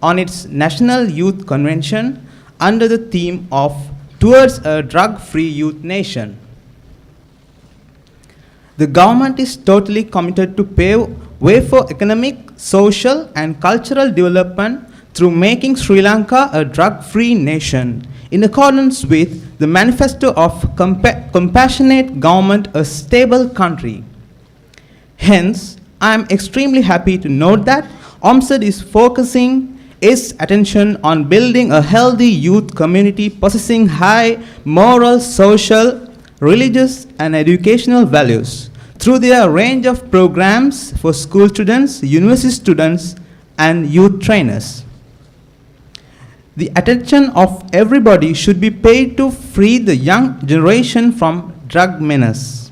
on its National Youth Convention under the theme of Towards a Drug-Free Youth Nation. The government is totally committed to pave way for economic, social and cultural development through making Sri Lanka a drug-free nation in accordance with the manifesto of compassionate government, a stable country. Hence, I am extremely happy to note that OMSED is focusing its attention on building a healthy youth community possessing high moral, social, religious and educational values through their range of programs for school students, university students and youth trainers. The attention of everybody should be paid to free the young generation from drug menace.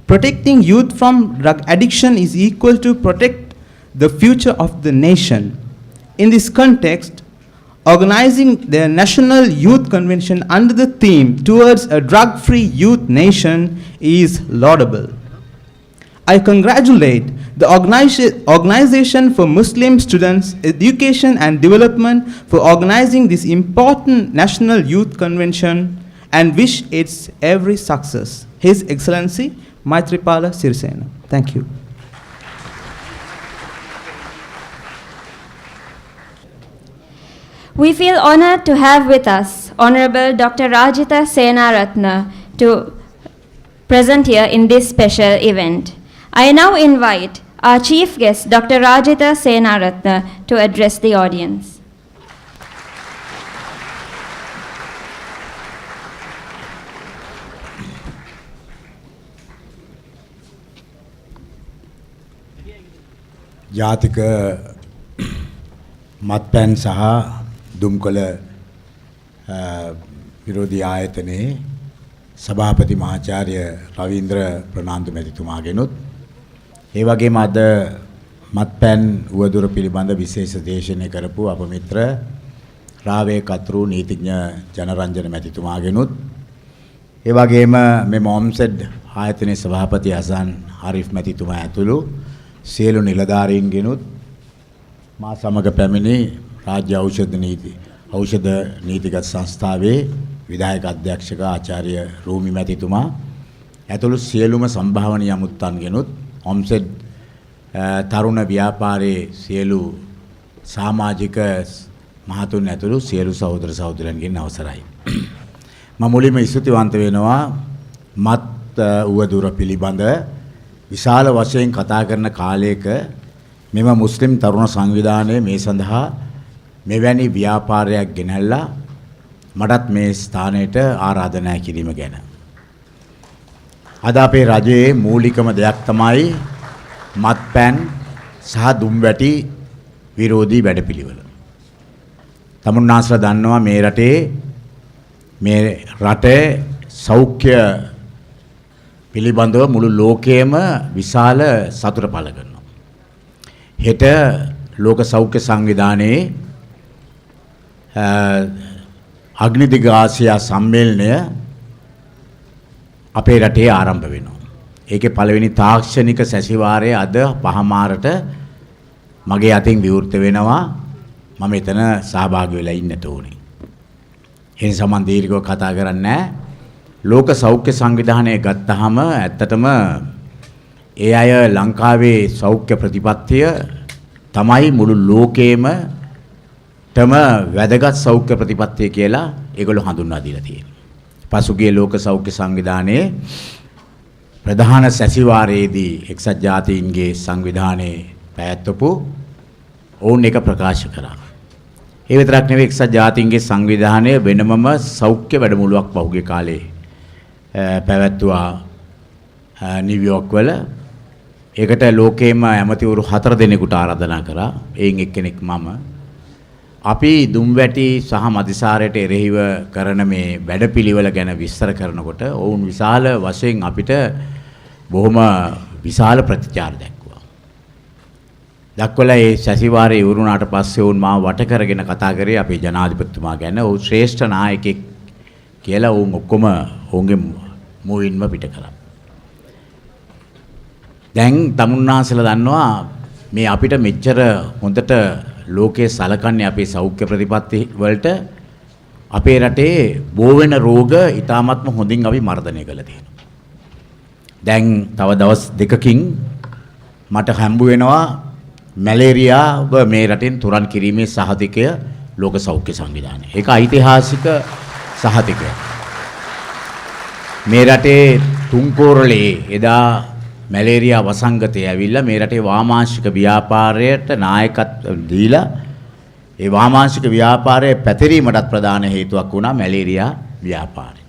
Protecting youth from drug addiction is equal to protect the future of the nation. In this context, organizing the National Youth Convention under the theme Towards a Drug-Free Youth Nation is laudable. I congratulate the Organization for Muslim Students Education and Development for organizing this important National Youth Convention and wish it every success. His Excellency Maitripala Sirisena. Thank you. We feel honored to have with us Honorable Dr. Rajitha Senaratne to present here in this special event. I now invite our chief guest, Dr. Rajitha Senaratne, to address the audience. ජාතික මත්පැන් සහ දුම්කොළ විරෝධී ආයතනයේ සභාපති මහාචාර්ය රවීන්ද්‍ර ප්‍රනාන්දු මැතිතුමාගෙනුත් ඒ වගේම අද මත්පැන් උවදුර පිළිබඳ විශේෂ දේශනය කරපු අප මිත්‍ර රාවේ කතුරු නීතිඥ ජනරංජන මැතිතුමාගෙනුත් ඒ වගේම මෙම OMSED ආයතනයේ සභාපති හසන් හරිෆ් මැතිතුමා ඇතුළු සියලු නිලධාරීන්ගෙනුත් මා සමග පැමිණි රාජ්‍ය ඖෂධ නීතිගත සංස්ථාවේ විධායක අධ්‍යක්ෂක ආචාර්ය රූමි මැතිතුමා ඇතුළු සියලුම සම්භාවනීය අමුත්තන්ගෙනුත් OMSED තරුණ ව්‍යාපාරයේ සියලු සමාජික මහතුන් ඇතුළු සියලු සහෝදර සහෝදරයන්ගෙන් අවසරයි. මම මුලින්ම ස්තුතිවන්ත වෙනවා මත් උවදුර පිළිබඳ විශාල වශයෙන් කතා කරන කාලයක මෙම මුස්ලිම් තරුණ සංවිධානය මේ සඳහා මෙවැනි ව්‍යාපාරයක් ගෙනල්ලා මටත් මේ ස්ථානයට ආරාධනා කිරීම ගැන. අද අපේ රජයේ මූලිකම දෙයක් තමයි මත්පැන් සහ දුම්වැටි විරෝධී වැඩපිළිවෙල. තමුන්නාසලා දන්නවා මේ රටේ සෞඛ්‍ය පිළිබඳව මුළු ලෝකයේම විශාල සතුට පළ කරනවා. හෙට ලෝක සෞඛ්‍ය සංවිධානයේ අග්නිදිග ආසියා සම්මේලනය අපේ රටේ ආරම්භ වෙනවා. ඒකේ පළවෙනි තාක්ෂණික සැසිවාරය අද පහමාරට මගේ අතින් විවෘත වෙනවා. මම එතන සහභාගී වෙලා ඉන්නට ඕනේ. ඒ නිසා මම දීර්ඝව කතා කරන්නේ නැහැ. ලෝක සෞඛ්‍ය සංවිධානය ගත්තාම ඇත්තටම ඒ අය ලංකාවේ සෞඛ්‍ය ප්‍රතිපත්තිය තමයි මුළු ලෝකේම තම වැදගත් සෞඛ්‍ය ප්‍රතිපත්තිය කියලා ඒගොල්ලෝ හඳුන්වා දීලා තියෙනවා. පසුගිය ලෝක සෞඛ්‍ය සංවිධානයේ ප්‍රධාන සැසිවාරයේදී එක්සත් ජාතීන්ගේ සංවිධානයේ පැවැත්වපු ඔවුන් එක ප්‍රකාශ කරා. ඒ විතරක් නෙවෙයි එක්සත් ජාතීන්ගේ සංවිධානය වෙනමම සෞඛ්‍ය වැඩමුළුවක් පහුගිය කාලේ පැවැත්වුවා නිව්යෝක් වල. ඒකට ලෝකේම ඇමතිවරු 4 දෙනෙකුට ආරාධනා කරා. එයින් එක්කෙනෙක් මම. අපි දුම්වැටි සහ මදිසාරයට එරෙහිව කරන මේ වැඩපිළිවෙල ගැන විස්තර කරනකොට ඔවුන් විශාල වශයෙන් අපිට බොහොම විශාල ප්‍රතිචාර දැක්වුවා. දක්වලා ඒ සැසිවාරයේ ඉවරුණාට පස්සේ වුන් මාව වට කරගෙන කතා කරේ අපේ ජනාධිපතිතුමා ගැන. ඔහු ශ්‍රේෂ්ඨ නායකයෙක් කියලා වුන් ඔක්කොම ඔවුන්ගේ මුවින්ම පිට කරා. දැන් තමුන්නාසලා දන්නවා මේ අපිට මෙච්චර හොඳට ලෝකයේ සලකන්නේ අපේ සෞඛ්‍ය ප්‍රතිපත්ති වලට අපේ රටේ බෝ වෙන රෝග ඉතාමත්ම හොඳින් අපි මර්ධනය කළා තියෙනවා. දැන් තව දවස් දෙකකින් මට හම්බ වෙනවා මැලේරියාව මේ රටෙන් තුරන් කිරීමේ සහතිකය ලෝක සෞඛ්‍ය සංවිධානය. ඒක ඓතිහාසික සහතිකයක්. මේ රටේ තුන්කෝරළේ එදා මැලේරියා වසංගතය ඇවිල්ලා මේ රටේ වාමාංශික ව්‍යාපාරයට නායකත්ව දීලා ඒ වාමාංශික ව්‍යාපාරයේ පැතිරීමටත් ප්‍රධාන හේතුවක් වුණා මැලේරියා ව්‍යාපාරය.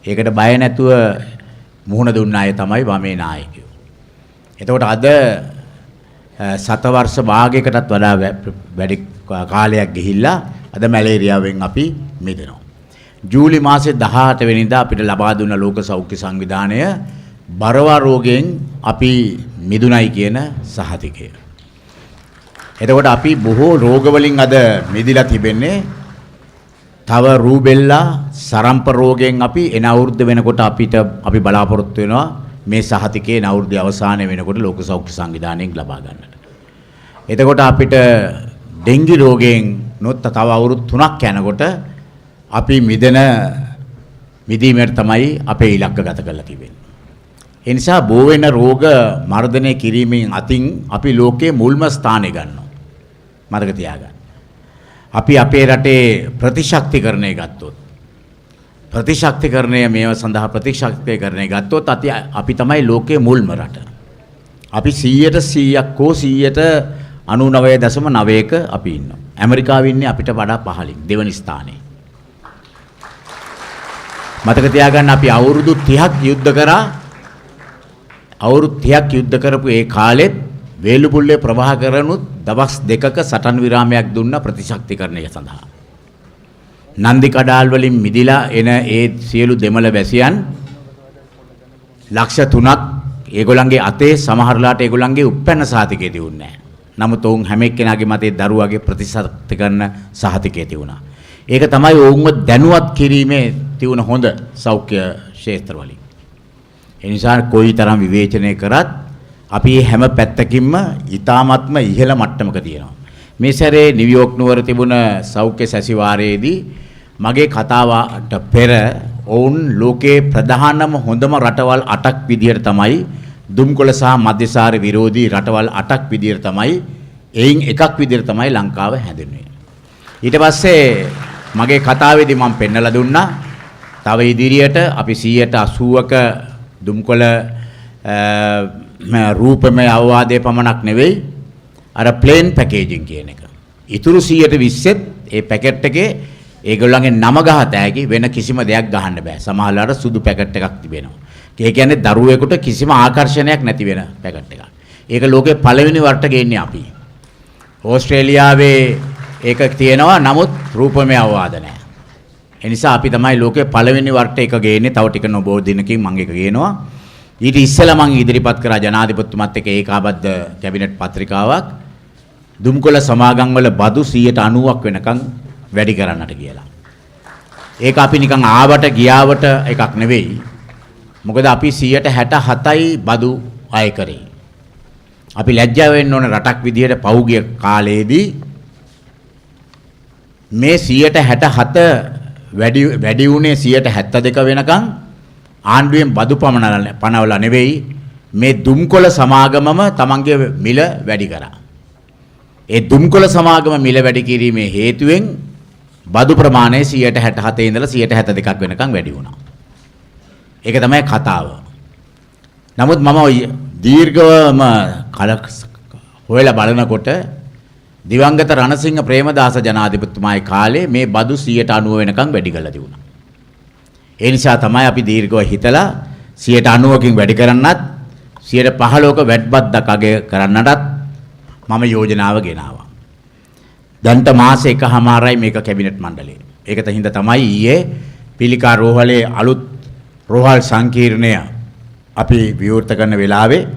ඒකට බය නැතුව මුහුණ දුන්න අය තමයි වමේ නායකයෝ. එතකොට අද සතවර්ෂ භාගයකටත් වඩා වැඩි කාලයක් ගිහිල්ලා අද මැලේරියාවෙන් අපි මිදෙනවා. ජූලි මාසේ 18 වෙනිදා අපිට ලබා දුන්න ලෝක සෞඛ්‍ය සංවිධානය බරවා රෝගයෙන් අපි මිදුණයි කියන සහතිකය. එතකොට අපි බොහෝ රෝග වලින් අද මිදිලා තිබෙන්නේ. තව රූබෙල්ලා සරම්ප රෝගයෙන් අපි එන අවුරුද්ද වෙනකොට අපි බලාපොරොත්තු වෙනවා මේ සහතිකයේ අවුරුද්දේ අවසානයේ වෙනකොට ලෝක සෞඛ්‍ය සංවිධානයෙන් ලබා ගන්නට. එතකොට අපිට ඩෙන්ගි රෝගයෙන් නොත් තව අවුරුදු 3ක් යනකොට අපි මිදීමට තමයි අපේ ඉලක්ක ගත කරලා තිබෙන්නේ. ඒ නිසා බෝ වෙන රෝග මර්ධනය කිරීමෙන් අතින් අපි ලෝකයේ මුල්ම ස්ථානෙ ගන්නවා. මතක තියාගන්න. අපි අපේ රටේ ප්‍රතිශක්තිකරණය ගත්තොත් ප්‍රතිශක්තිකරණය මේව සඳහා ප්‍රතිශක්තිකරණය ගත්තොත් අපි තමයි ලෝකයේ මුල්ම රට. අපි 100%ක් හෝ 99.9%ක අපි ඉන්නවා. ඇමරිකාව ඉන්නේ අපිට වඩා පහළින් දෙවනි ස්ථානයේ. මතක තියාගන්න අපි අවුරුදු 30ක් යුද්ධ කරා. අවුරුදු 30ක් යුද්ධ කරපු ඒ කාලෙත් වේලුපුල්ලේ ප්‍රභාකරනුත් දවස් දෙකක සටන් විරාමයක් දුන්න ප්‍රතිශක්තිකරණය සඳහා. නන්දි කඩාල් වලින් මිදිලා එන ඒ සියලු දෙමළ වැසියන් ලක්ෂ 3ක් ඒගොල්ලන්ගේ අතේ සමහරලාට ඒගොල්ලන්ගේ උප්පැන්න සහතිකය තියුන්නේ නැහැ. නමුත් ඔවුන් හැම එක්කෙනාගේ මතේ දරුවාගේ ප්‍රතිශක්තිකරණ සහතිකය තියුණා. ඒක තමයි ඔවුන්ව දැනුවත් කිරීමේ තියුණ හොඳ සෞඛ්‍ය ක්ෂේත්‍රවලින්. ඒ නිසා කොයිතරම් විවේචනය කරත් අපි හැම පැත්තකින්ම ඊ타ත්ම ඉහළ මට්ටමක තියෙනවා. මේ සැරේ නිව්යෝක් නුවර තිබුණ සෞඛ්‍ය සැසිවාරයේදී මගේ කතාවට පෙර ඔවුන් ලෝකේ ප්‍රධානම හොඳම රටවල් 8ක් විදියට තමයි දුම්කොළ සහ මධ්‍යසාර විරෝධී රටවල් 8ක් විදියට තමයි එයින් එකක් විදියට තමයි ලංකාව හැදෙන්නේ. ඊට පස්සේ මගේ කතාවේදී මම පෙන්නලා දුන්නා තව ඉදිරියට අපි 180ක දුම්කොළ රූපමය අවවාදයේ පමණක් නෙවෙයි අර ප්ලේන් පැකේජින් කියන එක. ඉතුරු 120ත් ඒ පැකට් එකේ ඒගොල්ලන්ගේ නම ගහත හැකි වෙන කිසිම දෙයක් ගහන්න බෑ. සමහරවල්ලාට සුදු පැකට් එකක් තිබෙනවා. ඒ කියන්නේ දරුවෙකුට කිසිම ආකර්ෂණයක් නැති වෙන පැකට් එකක්. ඒක ලෝකේ පළවෙනි වරට ගේන්නේ අපි. ඕස්ට්‍රේලියාවේ ඒක තියෙනවා නමුත් රූපමය අවවාද නැහැ. ඒ නිසා අපි තමයි ලෝකේ පළවෙනි වරට ඒක ගේන්නේ. තව ටික නොබෝ දිනකින් මම ඒක ගේනවා. ඊට ඉස්සෙල්ලා මම ඉදිරිපත් කරා ජනාධිපතිතුමත් එක්ක ඒකාබද්ධ කැබිනට් පත්‍රිකාවක් දුම්කොළ සමාගම් වල බදු 90ක් වෙනකන් වැඩි කරන්නට කියලා. ඒක අපි නිකන් ආවට ගියාවට එකක් නෙවෙයි. මොකද අපි 67යි බදු අය කරේ. අපි ලැජ්ජා වෙන්න ඕන රටක් විදියට පහුගිය කාලේදී මේ 67 වැඩි වුණේ 72 වෙනකන් ආණ්ඩුවෙන් බදු පනවලා නෙවෙයි මේ දුම්කොළ සමාගමම තමන්ගේ මිල වැඩි කරා. ඒ දුම්කොළ සමාගම මිල වැඩි කිරීමේ හේතුවෙන් බදු ප්‍රමාණය 67 ඉඳලා 72ක් වෙනකන් වැඩි වුණා. ඒක තමයි කතාව. නමුත් මම දීර්ඝවම හොයලා බලනකොට දිවංගත රණසිංහ ප්‍රේමදාස ජනාධිපතිතුමාගේ කාලේ මේ බදු 90 වෙනකන් වැඩි කරලා තිබුණා. ඒ නිසා තමයි අපි දීර්ඝව හිතලා 90කින් වැඩි කරන්නත් 15ක වැඩිපත්ක් අගය කරන්නටත් මම යෝජනාව ගෙනාවා. දැන්ට මාස එකමාරයි මේක කැබිනට් මණ්ඩලයේ. ඒක තහින්ද තමයි ඊයේ පිළිකා රෝහලේ අලුත් රෝහල් සංකීර්ණය අපි විවෘත කරන වෙලාවේ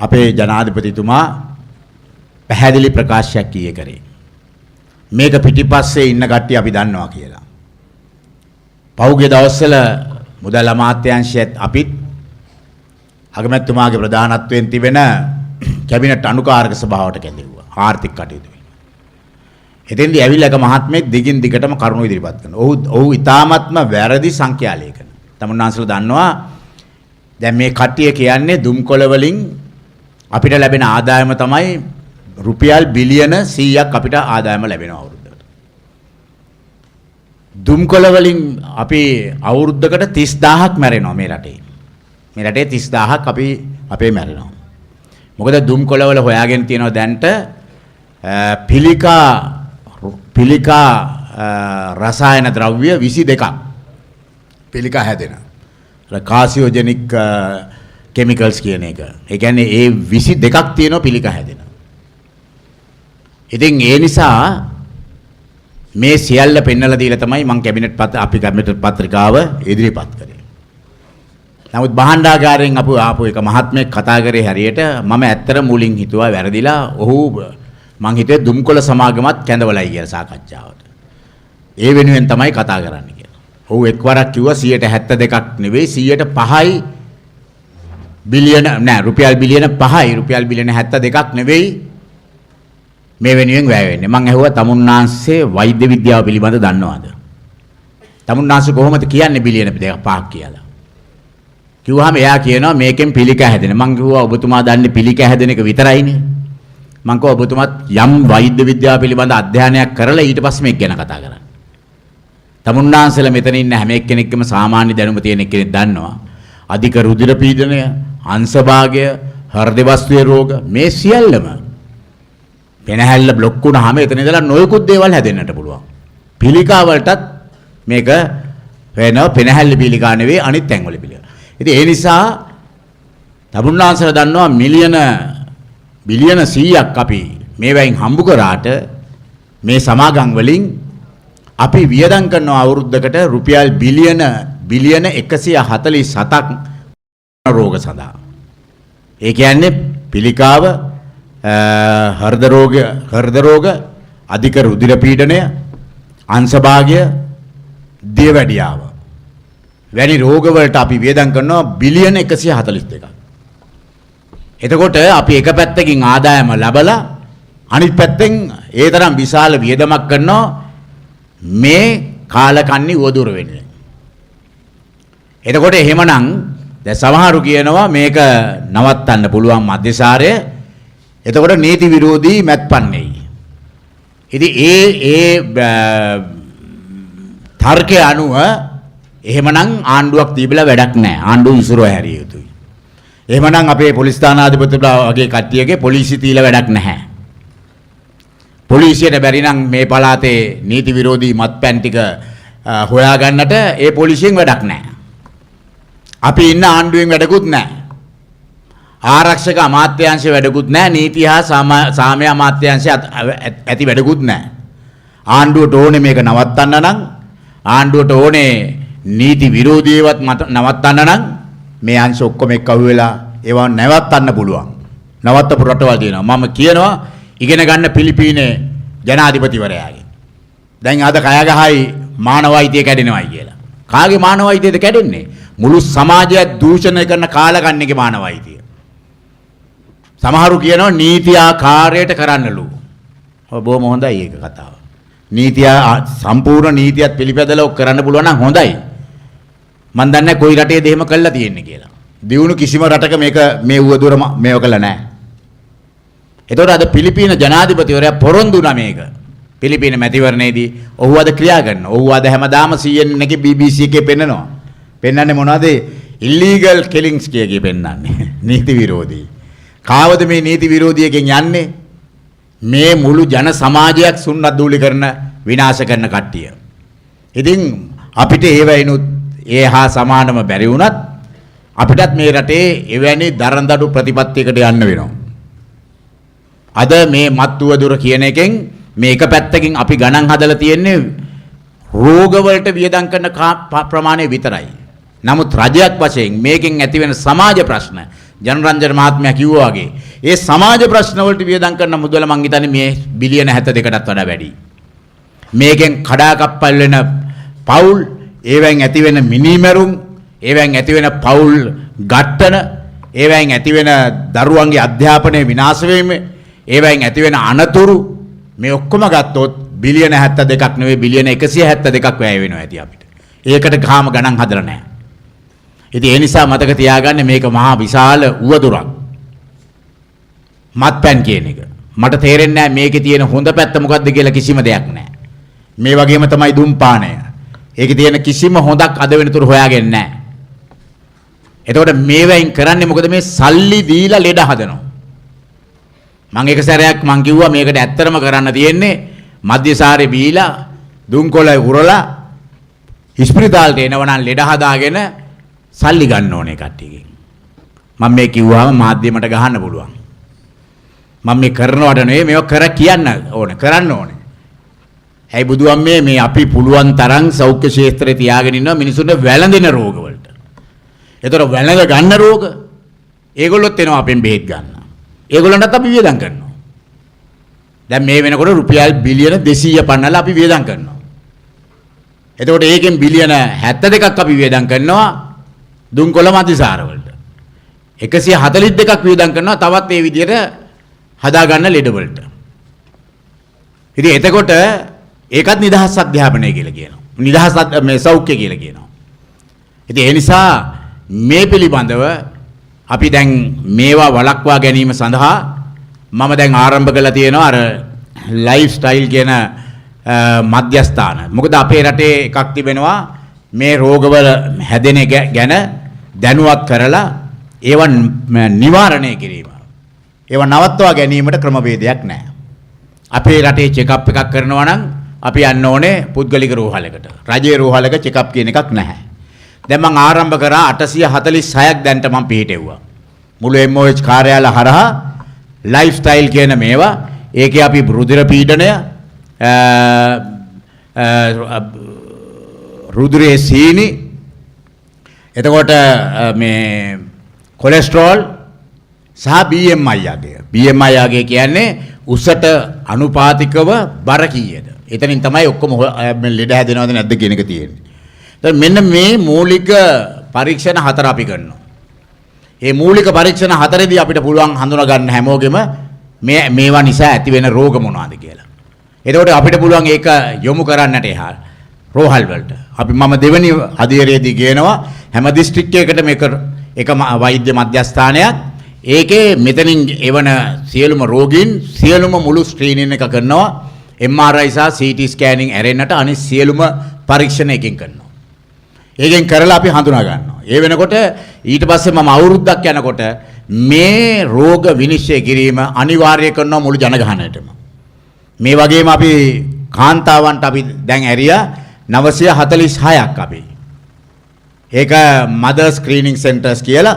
අපේ ජනාධිපතිතුමා පැහැදිලි ප්‍රකාශයක් ඊයේ කරේ. මේක පිටිපස්සේ ඉන්න කට්ටිය අපි දන්නවා කියලා. පහුගිය දවස්වල මුදල් අමාත්‍යාංශයත් අපිත් අගමැතිතුමාගේ ප්‍රධානත්වයෙන් තිබෙන කැබිනට් අනුකාරක සභාවට කැඳෙව්වා ආර්ථික කටයුතු. එතෙන්දී ඇවිල්ලා එක මහත්මයෙක් දිගින් දිගටම කරුණු ඉදිරිපත් කරනවා. ඔහු ඊ타ත්ම වැරදි සංඛ්‍යා ලේඛන. තමුන්නාන්සලා දන්නවා දැන් මේ කට්ටිය කියන්නේ දුම්කොළ වලින් අපිට ලැබෙන ආදායම තමයි රුපියල් බිලියන 100ක් අපිට ආදායම ලැබෙනවා අවුරුද්දකට. දුම්කොළ වලින් අපි අවුරුද්දකට 30000ක් මැරෙනවා මේ රටේ. මේ රටේ 30000ක් අපි අපේ මැරෙනවා. මොකද දුම්කොළ වල හොයාගෙන තියෙනවා දැන්ට පිළිකා රසායන ද්‍රව්‍ය 22ක් පිළිකා හැදෙන. කාසියෝජෙනික් කෙමිකල්ස් කියන එක. ඒ කියන්නේ ඒ 22ක් තියෙනවා පිළිකා හැදෙන. ඉතින් ඒ නිසා මේ සියල්ල පෙන්වලා දීලා තමයි මම අපි කැබිනට් පත්‍රිකාව ඉදිරිපත් කරේ. නමුත් භාණ්ඩාගාරයෙන් ආපු එක මහත්මයෙක් කතා කරේ හරියට මම ඇත්තට මුලින් හිතුවා වැරදිලා. ඔහු මං හිතුවේ දුම්කොළ සමාගමත් කැඳවලයි කියලා සාකච්ඡාවට. ඒ වෙනුවෙන් තමයි කතා කරන්න කියලා. ඔහු එක්වරක් කිව්වා 72ක් නෙවෙයි 105යි බිලියන නෑ රුපියල් බිලියන 5යි රුපියල් බිලියන 72ක් නෙවෙයි මේ වෙනුවෙන් වැය වෙන්නේ. මං ඇහුවා තමුන්නාන්සේ වෛද්‍ය විද්‍යාව පිළිබඳ දන්නවද? තමුන්නාන්සේ කොහොමද කියන්නේ බිලියන 5ක් කියලා? කිව්වහම එයා කියනවා මේකෙන් පිළිකා හැදෙන. මං කිව්වා ඔබතුමා දන්නේ පිළිකා හැදෙන එක විතරයිනේ. මං කිව්වා ඔබතුමාත් යම් වෛද්‍ය විද්‍යාව පිළිබඳ අධ්‍යයනයක් කරලා ඊට පස්සේ මේක ගැන කතා කරන්න. තමුන්නාන්සලා මෙතන ඉන්න හැම එක්කෙනෙක්ගේම සාමාන්‍ය දැනුම තියෙන කෙනෙක් දන්නවා. අධික රුධිර පීඩනය, අංශභාගය, හෘද වස්තුවේ රෝග මේ සියල්ලම පෙනහැල්ල બ્લોක් වුණාම එතන ඉඳලා නොයෙකුත් දේවල් හැදෙන්නට පුළුවන්. පිළිකා වලටත් මේක වෙනවා පෙනහැල්ල පිළිකා නෙවෙයි අනිත් තැන්වල පිළිකා. ඉතින් ඒ නිසා තමුන්නාන්සලා දන්නවා බිලියන 100ක් අපි මේවයින් හම්බ කරාට මේ සමාගම් වලින් අපි වියදම් කරන අවුරුද්දකට රුපියල් බිලියන 147ක් රෝග සඳහා. ඒ කියන්නේ පිළිකාව, හෘද රෝග, අධික රුධිර පීඩනය, අංශභාගය, දියවැඩියාව වැනි රෝග වලට අපි වියදම් කරනවා බිලියන 142ක්. එතකොට අපි එක පැත්තකින් ආදායම ලැබලා අනිත් පැත්තෙන් ඒ තරම් විශාල වියදමක් කරනවා මේ කාලකන්ණි උවදුර වෙන්නේ. එතකොට එහෙමනම් දැන් සමහරු කියනවා මේක නවත්තන්න පුළුවන් මධ්‍යසාරය. එතකොට නීති විරෝධී මැත්පන්නේයි. ඉතින් ඒ තර්කය අනුව එහෙමනම් ආණ්ඩුවක් තිබිලා වැඩක් නැහැ. ආණ්ඩුව විසිරුව හැරිය යුතුයි. එහෙමනම් අපේ පොලිස් ස්ථානාධිපතිතුමා වගේ කට්ටියගේ පොලිසිය තියලා වැඩක් නැහැ. පොලිසියට බැරි නම් මේ පළාතේ නීති විරෝධී මත්පැන් ටික හොයාගන්නට ඒ පොලිසියෙන් වැඩක් නැහැ. අපි ඉන්න ආණ්ඩුවෙන් වැඩකුත් නැහැ. ආරක්ෂක අමාත්‍යාංශය වැඩකුත් නැහැ. නීති හා සාමය අමාත්‍යාංශය ඇති වැඩකුත් නැහැ. ආණ්ඩුවට ඕනේ මේක නවත්තන්න නම් ආණ්ඩුවට ඕනේ නීති විරෝධීවත් නවත්තන්න නම් මේ අංශ ඔක්කොම එක්කහුව වෙලා ඒවා නවත්තන්න පුළුවන්. නවත්තපු රටවල් තියෙනවා. මම කියනවා ඉගෙන ගන්න පිලිපීනේ ජනාධිපතිවරයාගෙන්. දැන් අද කය ගහයි මානවයිතිය කැඩෙනවයි කියලා. කාගේ මානවයිතියද කැඩෙන්නේ? මුළු සමාජය දූෂණය කරන කාලකන්ණිගේ මානවයිතිය. සමහරු කියනවා නීතියාකාරයට කරන්නලු. බොහොම හොඳයි ඒක කතාව. සම්පූර්ණ නීතියත් පිළිපැදලා ඔක් කරන්න පුළුවන් නම් හොඳයි. මම දන්නේ කොයි රටේද එහෙම කළා තියෙන්නේ කියලා. දියුණු කිසිම රටක මේක මේ උවදුර මේව කළා නැහැ. එතකොට අද පිලිපීන ජනාධිපතිවරයා පොරොන්දු වුණා මේක. පිලිපීන මැතිවරණයේදී ඔහු අද ක්‍රියා කරනවා. ඔහු අද හැමදාම CNN එකේ BBC එකේ පෙන්නනවා. පෙන්නන්නේ මොනවද? ඉල්ලීගල් කිලින්ග්ස් කියකේ පෙන්නන්නේ. නීති විරෝධී. කාවද මේ නීති විරෝධියකින් යන්නේ? මේ මුළු ජන සමාජයක් සුන්නද්දූලි කරන විනාශ කරන කට්ටිය. ඉතින් අපිට ඒවයිනුත් ඒ හා සමානම බැරි වුණත් අපිටත් මේ රටේ එවැනි දරදඬු ප්‍රතිපත්තියකට යන්න වෙනවා. අද මේ මත්තුව දුර කියන එකෙන් මේ එක පැත්තකින් අපි ගණන් හදලා තියෙන්නේ රෝග වලට වියදම් කරන ප්‍රමාණය විතරයි. නමුත් රජයක් වශයෙන් මේකෙන් ඇතිවෙන සමාජ ප්‍රශ්න ජනරන්ජන මහත්මයා කිව්වා වගේ ඒ සමාජ ප්‍රශ්න වලට වියදම් කරන මුදල මං හිතන්නේ මේ බිලියන 72කටත් වඩා වැඩි. මේකෙන් කඩාකප්පල් වෙන පවුල්, ඒවෙන් ඇතිවෙන මිනිමැරුම්, ඒවෙන් ඇතිවෙන පවුල් ගැට්ටන, ඒවෙන් ඇතිවෙන දරුවන්ගේ අධ්‍යාපනය විනාශ වීම, ඒවෙන් ඇතිවෙන අනතුරු මේ ඔක්කොම ගත්තොත් බිලියන 72ක් නෙවෙයි බිලියන 172ක් වැය වෙනවා ඇති අපිට. ඒකට ගාම ගණන් හදලා නැහැ. ඉතින් ඒ නිසා මතක තියාගන්න මේක මහා විශාල උවදුරක්. මත්පැන් කියන එක. මට තේරෙන්නේ නැහැ මේකේ තියෙන හොඳ පැත්ත මොකද්ද කියලා කිසිම දෙයක් නැහැ. මේ වගේම තමයි දුම්පානය. ඒකේ තියෙන කිසිම හොඳක් අද වෙනතුරු හොයාගෙන නැහැ. එතකොට මේවෙන් කරන්නේ මොකද මේ සල්ලි දීලා ලෙඩ හදනවා. මම එක සැරයක් මං කිව්වා මේකට ඇත්තටම කරන්න තියෙන්නේ මධ්‍යසාරේ බීලා දුම්කොළ උරලා ඉස්පිරිතාලට එනවනම් ලෙඩ හදාගෙන සල්ලි ගන්න ඕනේ කට්ටියකින්. මම මේ කිව්වම මාධ්‍යමට ගහන්න පුළුවන්. මම මේ කරනවට නෙවෙයි මේක කර කියන්න ඕනේ කරන්න ඕනේ. ඇයි බුදුන් මේ අපි පුළුවන් තරම් සෞඛ්‍ය ක්ෂේත්‍රේ තියාගෙන ඉන්නවා මිනිසුන්ට වැළඳෙන රෝග වලට. ඒතර වැළඳ ගන්න රෝග ඒගොල්ලොත් එනවා අපෙන් බෙහෙත් ගන්න. ඒගොල්ලන්ටත් අපි වියදම් කරනවා. දැන් මේ වෙනකොට රුපියල් බිලියන 200 පන්නලා අපි වියදම් කරනවා. එතකොට ඒකෙන් බිලියන 72ක් අපි වියදම් කරනවා දුම්කොළ මධ්‍යසාර වලට. 142ක් වියදම් කරනවා තවත් ඒ විදිහට හදා ගන්න ලෙඩ වලට. ඉතින් එතකොට ඒකත් නිදහස් අධ්‍යාපනය කියලා කියනවා. නිදහස් මේ සෞඛ්‍ය කියලා කියනවා. ඉතින් ඒ නිසා මේ පිළිබඳව අපි දැන් මේවා වළක්වා ගැනීම සඳහා මම දැන් ආරම්භ කළා තියෙනවා අර ලයිෆ් ස්ටයිල් කියන මධ්‍යස්ථාන. මොකද අපේ රටේ එකක් තිබෙනවා මේ රෝගවල හැදෙන ගැන දැනුවත් කරලා ඒවා නිවාරණය කිරීම. ඒවා නවත්වා ගැනීමට ක්‍රමවේදයක් නැහැ. අපේ රටේ චෙකප් එකක් කරනවා නම් අපි යන්න ඕනේ පුද්ගලික රෝහලකට. රජයේ රෝහලක චෙකප් කියන එකක් නැහැ. දැන් මම ආරම්භ කරා 846ක් දැන්ට මම පිළිටෙව්වා. මුළු MOH කාර්යාල හරහා ලයිෆ් ස්ටයිල් කියන මේවා ඒකේ අපි රුධිර පීඩනය රුධිරයේ සීනි එතකොට මේ කොලෙස්ටරෝල් සහ BMI අගය. BMI අගය කියන්නේ උසට අනුපාතිකව බර කීයද. එතනින් තමයි ඔක්කොම ලෙඩ හැදෙනවද නැද්ද කියන එක තියෙන්නේ. දැන් මෙන්න මේ මූලික පරීක්ෂණ 4 අපි කරනවා. මේ මූලික පරීක්ෂණ 4දී අපිට පුළුවන් හඳුනා ගන්න හැමෝගෙම මේවා නිසා ඇති වෙන රෝග මොනවාද කියලා. එතකොට අපිට පුළුවන් ඒක යොමු කරන්නට එහා රෝහල් වලට. අපි මම දෙවෙනි අධීරයේදී කියනවා හැම දිස්ත්‍රික්කයකට මේක එක වෛද්‍ය මධ්‍යස්ථානයක්. ඒකේ මෙතනින් එවන සියලුම රෝගීන් සියලුම මුළු ස්ක්‍රීනින් එක කරනවා. MRI සහ CT ස්කෑනින් ඇරෙන්නට අනිත් සියලුම පරීක්ෂණ එකකින් කරනවා. ඒකෙන් කරලා අපි හඳුනා ගන්නවා. ඒ වෙනකොට ඊට පස්සේ මම අවුරුද්දක් යනකොට මේ රෝග විනිශ්චය කිරීම අනිවාර්ය කරනවා මුළු ජනගහනයටම. මේ වගේම අපි කාන්තාවන්ට අපි දැන් ඇරියා 946ක් අපි. ඒක මදර් ස්ක්‍රීනින් සෙන්ටර්ස් කියලා.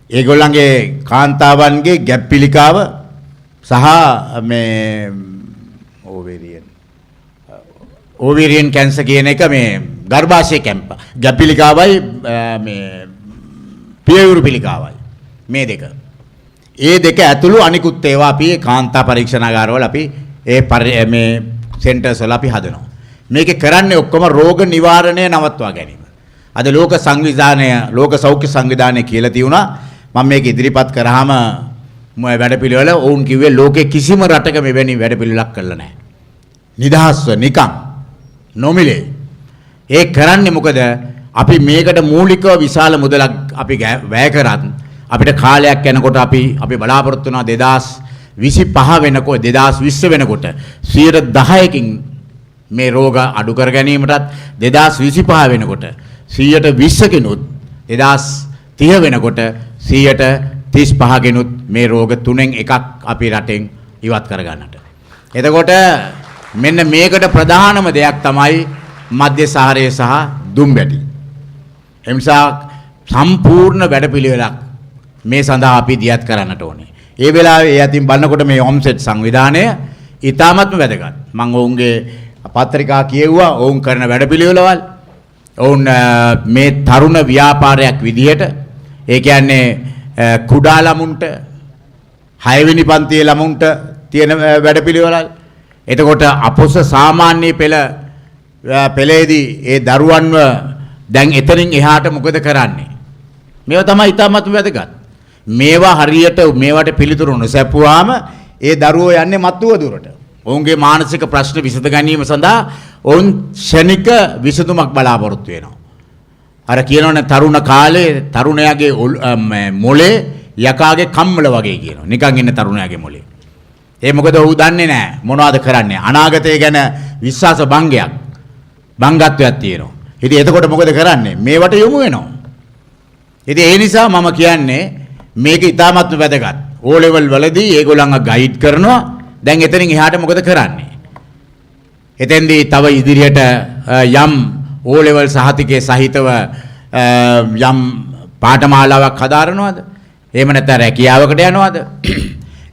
ඒගොල්ලන්ගේ කාන්තාවන්ගේ ගැප් පිළිකාව සහ මේ ඕවේරියන් කැන්සර් කියන එක මේ ගර්භාෂය කැම්ප ගැප් පිළිකාවයි මේ පියවුරු පිළිකාවයි මේ දෙක. ඒ දෙක ඇතුළු අනිකුත් ඒවා අපි කාන්තා පරීක්ෂණාගාරවල අපි මේ සෙන්ටර්ස් වල අපි හදනවා. මේකේ කරන්නේ ඔක්කොම රෝග නිවාරණය නවත්වා ගැනීම. අද ලෝක සෞඛ්‍ය සංවිධානය කියලා තියුණා. මම මේක ඉදිරිපත් කරාම වැඩපිළිවෙල වුන් කිව්වේ ලෝකේ කිසිම රටක මෙවැනි වැඩපිළිවෙලක් කරලා නැහැ. නිදහස්ව නිකම් නොමිලේ. ඒ කරන්නේ මොකද? අපි මේකට මූලිකව විශාල මුදලක් අපි වැය කරත් අපිට කාලයක් යනකොට අපි බලාපොරොත්තු වෙනවා 2025 වෙනකොට 2020 වෙනකොට 10%කින් මේ රෝග අඩු කර ගැනීමටත් 2025 වෙනකොට 120කිනුත් 2030 වෙනකොට 135කිනුත් මේ රෝග තුනෙන් එකක් අපි රටෙන් ඉවත් කර ගන්නට. එතකොට මෙන්න මේකට ප්‍රධානම දෙයක් තමයි මධ්‍යසාරය සහ දුම්බැටි. එනිසා සම්පූර්ණ වැඩපිළිවෙලක් මේ සඳහා අපි දියත් කරන්නට ඕනේ. ඒ වෙලාවේ යතින් බලනකොට මේ ඔම්සෙට් සංවිධානය ඉතාමත්ම වැදගත්. මම ඔවුන්ගේ පත්‍රිකා කියවුවා ඔවුන් කරන වැඩපිළිවෙලවල්. ඔවුන් මේ තරුණ ව්‍යාපාරයක් විදිහට ඒ කියන්නේ කුඩා ළමුන්ට 6 වෙනි පන්තියේ ළමුන්ට තියෙන වැඩපිළිවෙලල්. එතකොට අපොස සාමාන්‍ය පෙළේදී ඒ දරුවන්ව දැන් එතනින් එහාට මොකද කරන්නේ? මේවා තමයි ඉතාමත්ම වැදගත්. මේවා හරියට මේවට පිළිතුරු නොසැපුවාම ඒ දරුවෝ යන්නේ මත්තුව දුරට. ඔවුන්ගේ මානසික ප්‍රශ්න විසඳ ගැනීම සඳහා ඔවුන් ක්ෂණික විසඳුමක් බලාපොරොත්තු වෙනවා. අර කියනවනේ තරුණ කාලේ තරුණයාගේ මොලේ යකාගේ කම්මල වගේ කියනවා. නිකන් ඉන්න තරුණයාගේ මොලේ. ඒ මොකද ඔහු දන්නේ නැහැ මොනවද කරන්නේ. අනාගතය ගැන විශ්වාස භංගයක් භංගත්වයක් තියෙනවා. ඉතින් එතකොට මොකද කරන්නේ? මේවට යොමු වෙනවා. ඉතින් ඒ නිසා මම කියන්නේ මේක ඉතාමත්ම වැදගත්. O level වලදී ඒගොල්ලන්ව ගයිඩ් කරනවා. දැන් එතනින් එහාට මොකද කරන්නේ? එතෙන්දී තව ඉදිරියට යම් O level සහතිකයේ සහිතව යම් පාඨමාලාවක් හදාරනවද? එහෙම නැත්නම් රැකියාවකට යනවද?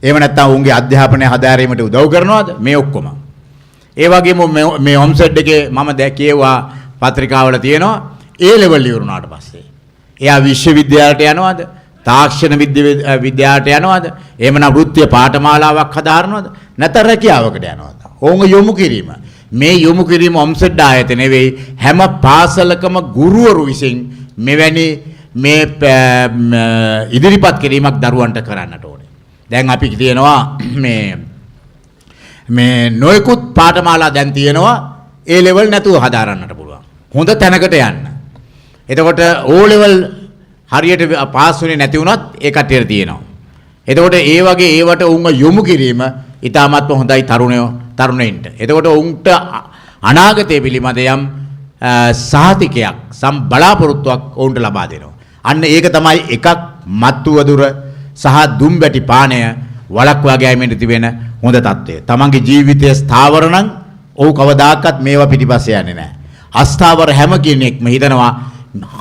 එහෙම නැත්නම් උන්ගේ අධ්‍යාපනය හදාරීමට උදව් කරනවද? මේ ඔක්කොම. ඒ වගේම මේ හොම්සෙඩ් එකේ මම දැකියවා පත්‍රිකාවල තියෙනවා A level ඉවරුණාට පස්සේ එයා විශ්වවිද්‍යාලයට යනවද? තාක්ෂණ විද්‍යාලයට යනවද? එහෙම නැත්නම් වෘත්තීය පාඨමාලාවක් හදාරනවද? නැත්නම් රැකියාවකට යනවද? ඔවුන් යොමු කිරීම. මේ යොමු කිරීම ඔම්සෙඩ් ආයතන නෙවෙයි හැම පාසලකම ගුරුවරු විසින් මෙවැනි මේ ඉදිරිපත් කිරීමක් දරුවන්ට කරන්නට ඕනේ. දැන් අපි කියනවා මේ නොයෙකුත් පාඨමාලා දැන් තියෙනවා A level නැතුව හදාරන්නට පුළුවන්. හොඳ තැනකට යන්න. එතකොට O level හරියට පාස් වෙන්නේ නැති වුණත් ඒ කටියට තියෙනවා. එතකොට ඒ වගේ ඒවට උන්ව යොමු කිරීම ඉතාමත්ම හොඳයි තරුණයින්ට. එතකොට උන්ට අනාගතය පිළිබඳ යම් සහතිකයක් බලාපොරොත්තුවක් ඔවුන්ට ලබා දෙනවා. අන්න ඒක තමයි එකක් මත්තුවදුර සහ දුම්බැටි පානය වළක්වා ගැනීමට තිබෙන හොඳ තත්ත්වය. තමන්ගේ ජීවිතය ස්ථාවර නම් ඔහු කවදාකවත් මේවා පිටිපස්සේ යන්නේ නැහැ. අස්ථාවර හැම කෙනෙක්ම හිතනවා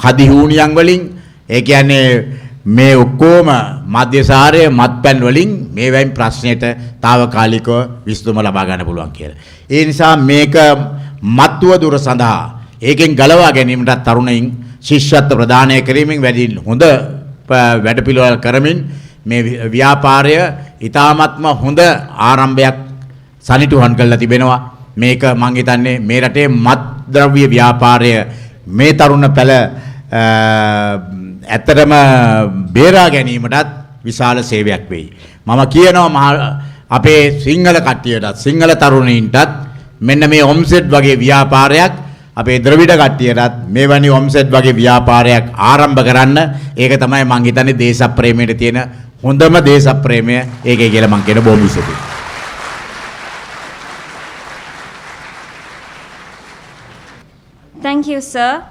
හදිහූනියන් වලින් ඒ කියන්නේ මේ ඔක්කොම මධ්‍යසාරය මත්පැන් වලින් මේවෙන් ප්‍රශ්නෙට తాවකාලිකව විසඳුම ලබා ගන්න පුළුවන් කියලා. ඒ නිසා මේක මත්ව දුර සඳහා ඒකෙන් ගලවා ගැනීමට තරුණයින් ශිෂ්‍යත්ව ප්‍රදානය කිරීමෙන් වැඩි හොඳ වැඩපිළිවෙල කරමින් මේ ව්‍යාපාරය ඊ타ත්ම හොඳ ආරම්භයක් සනිටුහන් කරලා තිබෙනවා. මේක මම හිතන්නේ මේ රටේ මත්ද්‍රව්‍ය ව්‍යාපාරය මේ තරුණ පැල ඇත්තටම බේරා ගැනීමටත් විශාල සේවයක් වෙයි. මම කියනවා අපේ සිංහල කට්ටියටත් සිංහල තරුණයින්ටත් මෙන්න මේ ඔම්සෙට් වගේ ව්‍යාපාරයක් අපේ ද්‍රවිඩ කට්ටියටත් මෙවැනි ඔම්සෙට් වගේ ව්‍යාපාරයක් ආරම්භ කරන්න. ඒක තමයි මම හිතන්නේ දේශප්‍රේමයට තියෙන හොඳම දේශප්‍රේමය ඒකේ කියලා මම කියන බොහොම විශ්වසනීය. Thank you, sir,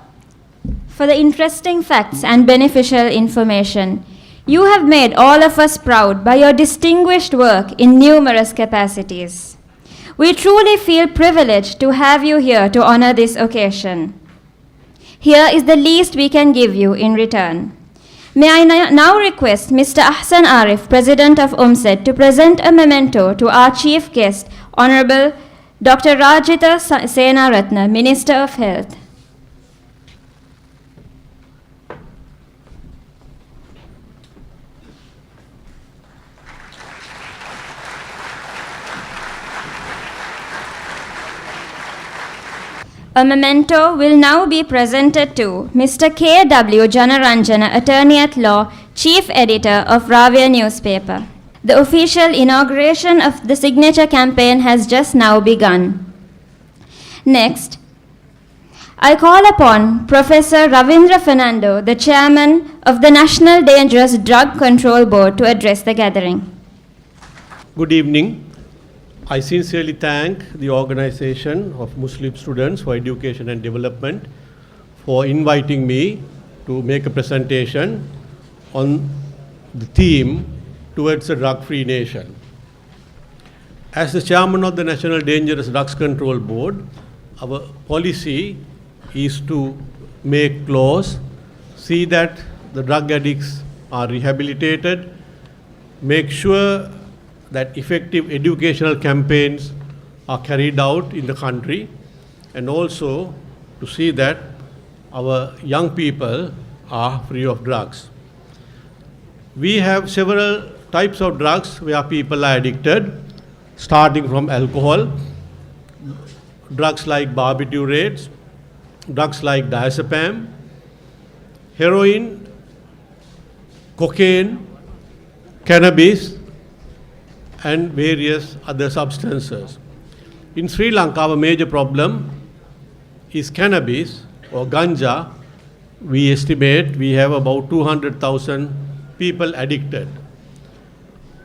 for the interesting facts and beneficial information. You have made all of us proud by your distinguished work in numerous capacities. We truly feel privileged to have you here to honor this occasion. Here is the least we can give you in return. May I now request Mr. Ahsan Arif, President of UMSED, to present a memento to our chief guest, Honorable Dr. Rajita Senaratne, Minister of Health. A memento will now be presented to Mr. K.W. Janaranjana, Attorney at Law, Chief Editor of Ravia newspaper. The official inauguration of the signature campaign has just now begun. Next, I call upon Professor Ravindra Fernando, the Chairman of the National Dangerous Drug Control Board, to address the gathering. Good evening. I sincerely thank the Organization of Muslim Students for Education and Development for inviting me to make a presentation on the theme towards a drug-free nation. As the Chairman of the National Dangerous Drugs Control Board, our policy is to make laws, see that the drug addicts are rehabilitated, make sure that effective educational campaigns are carried out in the country, and also to see that our young people are free of drugs. We have several types of drugs where people are addicted, starting from alcohol, drugs like barbiturates, drugs like diazepam, heroin, cocaine, cannabis, and various other substances. In Sri Lanka, our major problem is cannabis or ganja. We estimate we have about 200,000 people addicted.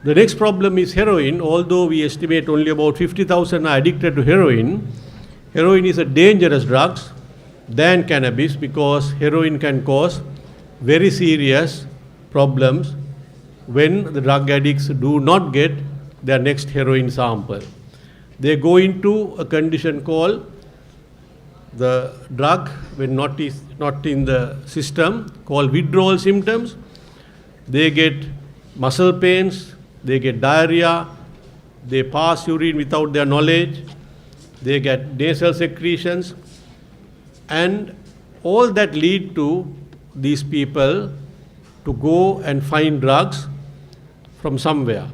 The next problem is heroin. Although we estimate only about 50,000 are addicted to heroin, heroin is a dangerous drug than cannabis because heroin can cause very serious problems when the drug addicts do not get their next heroin sample. They go into a condition called the drug when not in the system called withdrawal symptoms. They get muscle pains, they get diarrhea, they pass urine without their knowledge, they get nasal secretions, and all that lead to these people to go and find drugs from somewhere.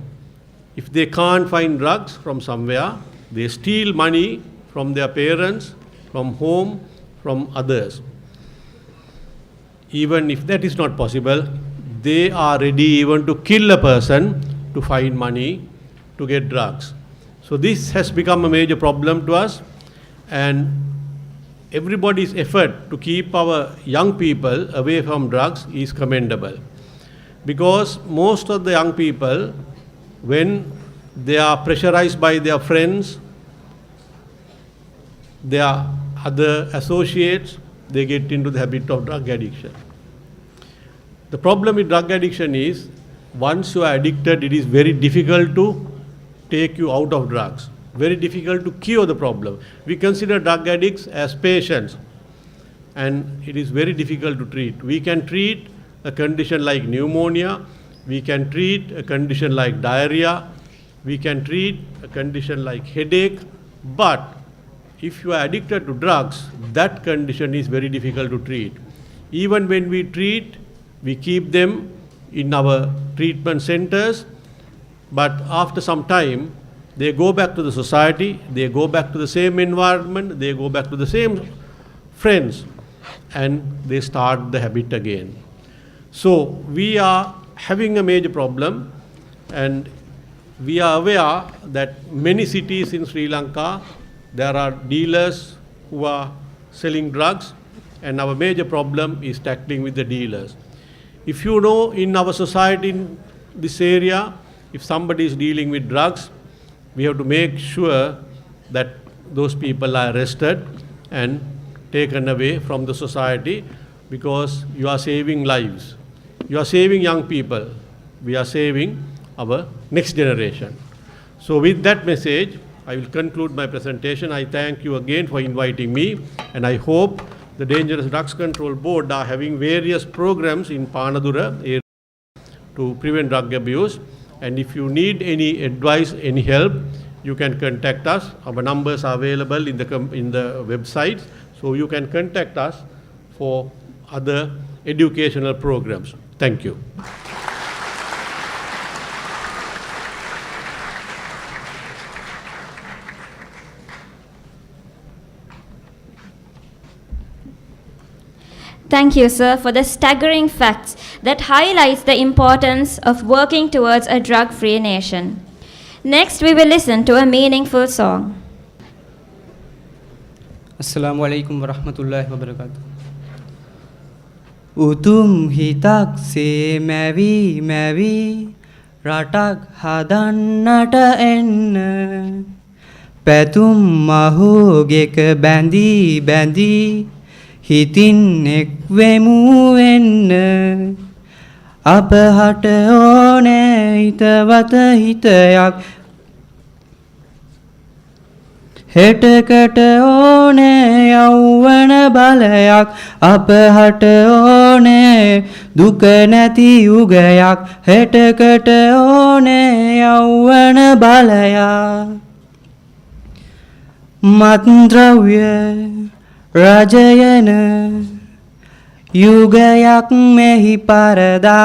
If they can't find drugs from somewhere, they steal money from their parents, from home, from others. Even if that is not possible, they are ready even to kill a person to find money to get drugs. So this has become a major problem to us, and everybody's effort to keep our young people away from drugs is commendable. Because most of the young people, when they are pressurized by their friends, their other associates, they get into the habit of drug addiction. The problem with drug addiction is, once you are addicted, it is very difficult to take you out of drugs, very difficult to cure the problem. We consider drug addicts as patients, and it is very difficult to treat. We can treat a condition like pneumonia, we can treat a condition like diarrhea, we can treat a condition like headache, but if you are addicted to drugs, that condition is very difficult to treat. Even when we treat, we keep them in our treatment centers, but after some time, they go back to the society, they go back to the same environment, they go back to the same friends, and they start the habit again. So we are having a major problem, and we are aware that many cities in Sri Lanka, there are dealers who are selling drugs, and our major problem is tackling with the dealers. If you know, in our society in this area, if somebody is dealing with drugs, we have to make sure that those people are arrested and taken away from the society, because you are saving lives. You are saving young people. We are saving our next generation. So with that message, I will conclude my presentation. I thank you again for inviting me, and I hope the Dangerous Drugs Control Board are having various programs in Panadura area to prevent drug abuse. And if you need any advice, any help, you can contact us. Our numbers are available in the website, so you can contact us for other educational programs. Thank you. Thank you, sir, for the staggering facts that highlights the importance of working towards a drug-free nation. Next, we will listen to a meaningful song. Assalamu alaikum warahmatullahi wabarakatuh. Utum hitak se mavi mavi ratak hadannata enna patum mahogeka bandi bandi හිතින් එක් වෙමු වෙන්න අපහට ඕනේ හිතවත හිතයක් හෙටකට ඕනේ යෞවන බලයක් අපහට ඕනේ දුක නැති යුගයක් හෙටකට ඕනේ යෞවන බලයක් මත්ද්‍රව්‍ය රජයන යුගයක් මෙහි පරදා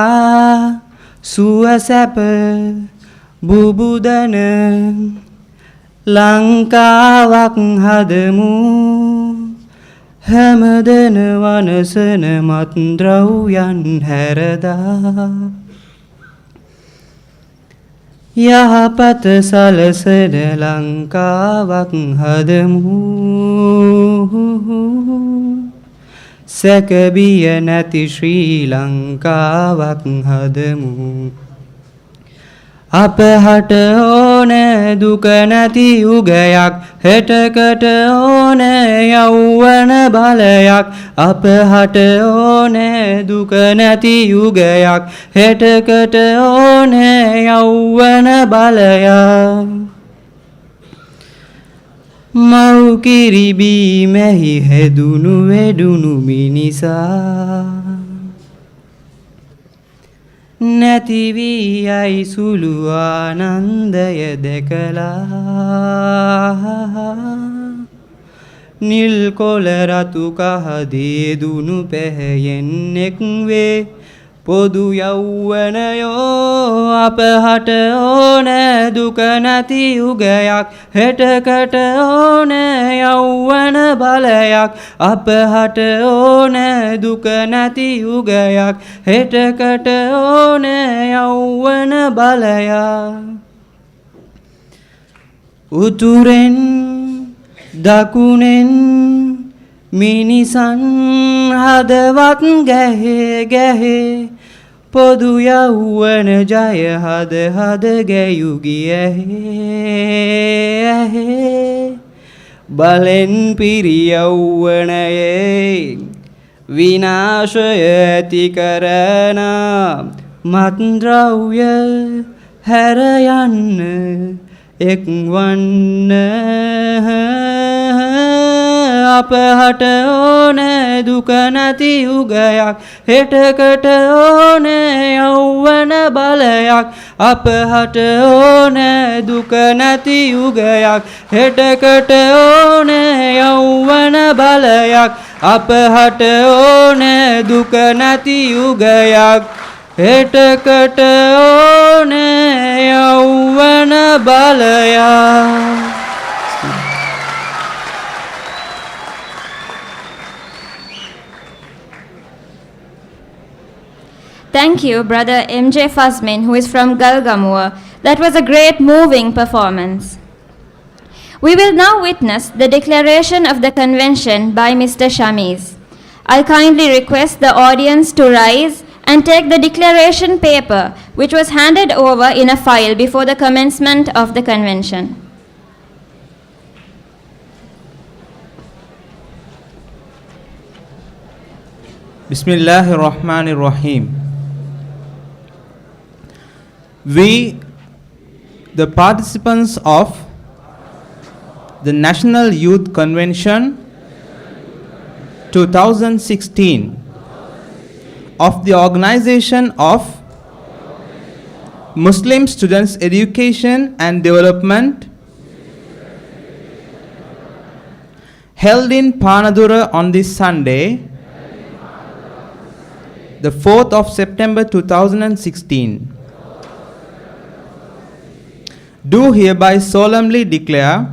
සුවසැප බුබුදන ලංකාවක් හදමු හැමදෙන වනසන මත්ද්‍රව්‍යයන් හැරදා යහපත සලසන ලංකාවක් හදමු සැකබිය නැති ශ්‍රී ලංකාවක් හදමු අපහට ඕන දුක නැති යුගයක් හෙටකට ඕන යෞවන බලයක් අපහට ඕන දුක නැති යුගයක් හෙටකට ඕන යෞවන බලයක් මව් කිරි බීමෙහි හැදුණු වෙඩුණු මිනිසා නැති වී යයි සුළු ආනන්දය දැකලා නිල් කොළ රතු කහ දේදුණු පැහැයෙන්නෙක් වේ පොදු යෞවනයෝ අපහට ඕන දුක නැති යුගයක් හෙටකට ඕන යෞවන බලයක් අපහට ඕන දුක නැති යුගයක් හෙටකට ඕන යෞවන බලයක් උතුරෙන් දකුණෙන් මිනිසන් හදවත් ගැහේ ගැහේ පොදු යෞවන ජය හද හද ගැයුගිය ඇහේ බලෙන් පිරි යෞවනයේ විනාශය ඇති කරන මත්ද්‍රව්‍ය හැර යන්න එක්වන්න අපහට ඕන දුක නැති යුගයක් හෙටකට ඕන යෞවන බලයක් අපහට ඕන දුක නැති යුගයක් හෙටකට ඕන යෞවන බලයක් අපහට ඕන දුක නැති යුගයක් හෙටකට ඕන යෞවන බලයක් Thank you, Brother M.J. Fazmin, who is from Galgamur. That was a great moving performance. We will now witness the declaration of the convention by Mr. Shamiz. I kindly request the audience to rise and take the declaration paper, which was handed over in a file before the commencement of the convention. Bismillahir Rahmanir Rahim. We, the participants of the National Youth Convention 2016 of the Organization of Muslim Students Education and Development, held in Panadura on this Sunday, the 4th of September 2016, do hereby solemnly declare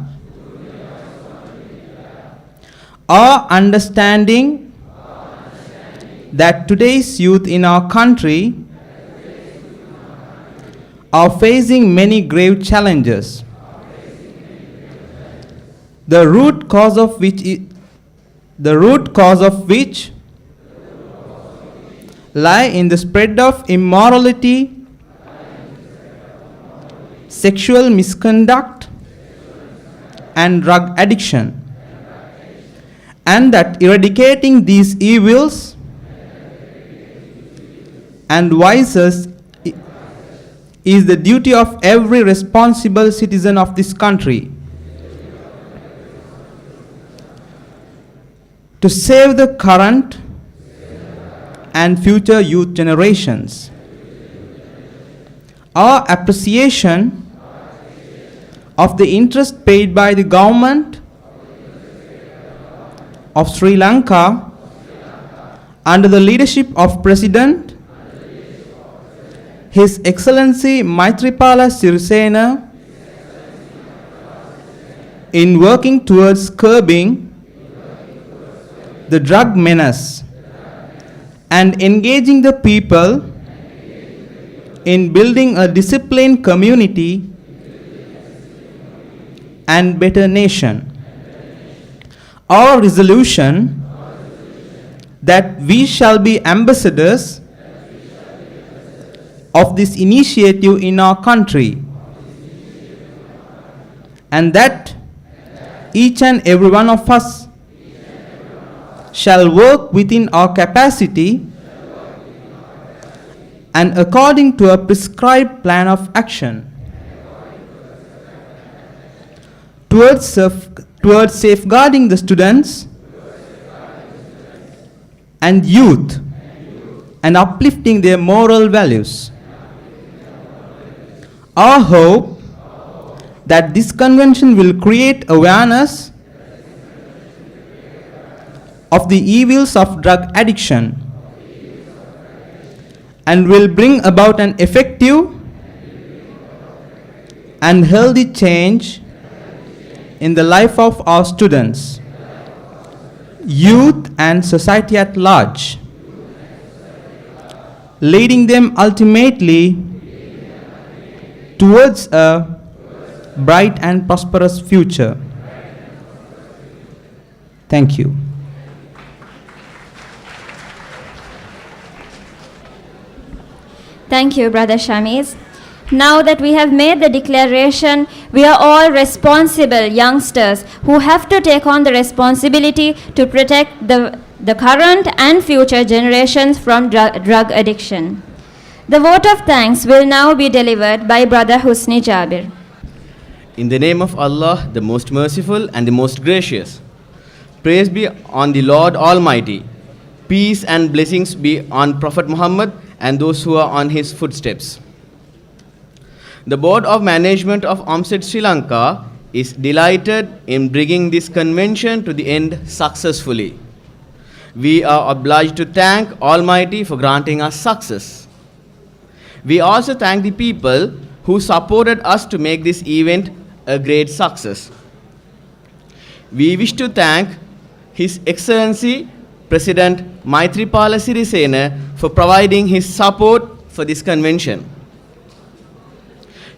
our understanding that today's youth in our country are facing many grave challenges, the root cause of which lie in the spread of immorality, sexual misconduct, and drug addiction, and that eradicating these evils and vices is the duty of every responsible citizen of this country. To save the current and future youth generations. Our appreciation of the interest paid by the government of Sri Lanka under the leadership of President His Excellency Maitripala Sirisena in working towards curbing the drug menace and engaging the people in building a disciplined community and better nation. Our resolution that we shall be ambassadors of this initiative in our country, and that each and every one of us shall work within our capacity and according to a prescribed plan of action towards safeguarding the students and youth and uplifting their moral values. Our hope that this convention will create awareness of the evils of drug addiction and will bring about an effective and healthy change in the life of our students, youth and society at large, leading them ultimately towards a bright and prosperous future. Thank you. Thank you, Brother Shamiz. Now that we have made the declaration, we are all responsible youngsters who have to take on the responsibility to protect the current and future generations from drug addiction. The vote of thanks will now be delivered by Brother Husni Jabir. In the name of Allah, the most merciful and the most gracious. Praise be on the Lord Almighty. Peace and blessings be on Prophet Muhammad and those who are on his footsteps. The Board of Management of OMSET Sri Lanka is delighted in bringing this convention to the end successfully. We are obliged to thank Almighty for granting us success. We also thank the people who supported us to make this event a great success. We wish to thank His Excellency President Maithripala Sirisena for providing his support for this convention.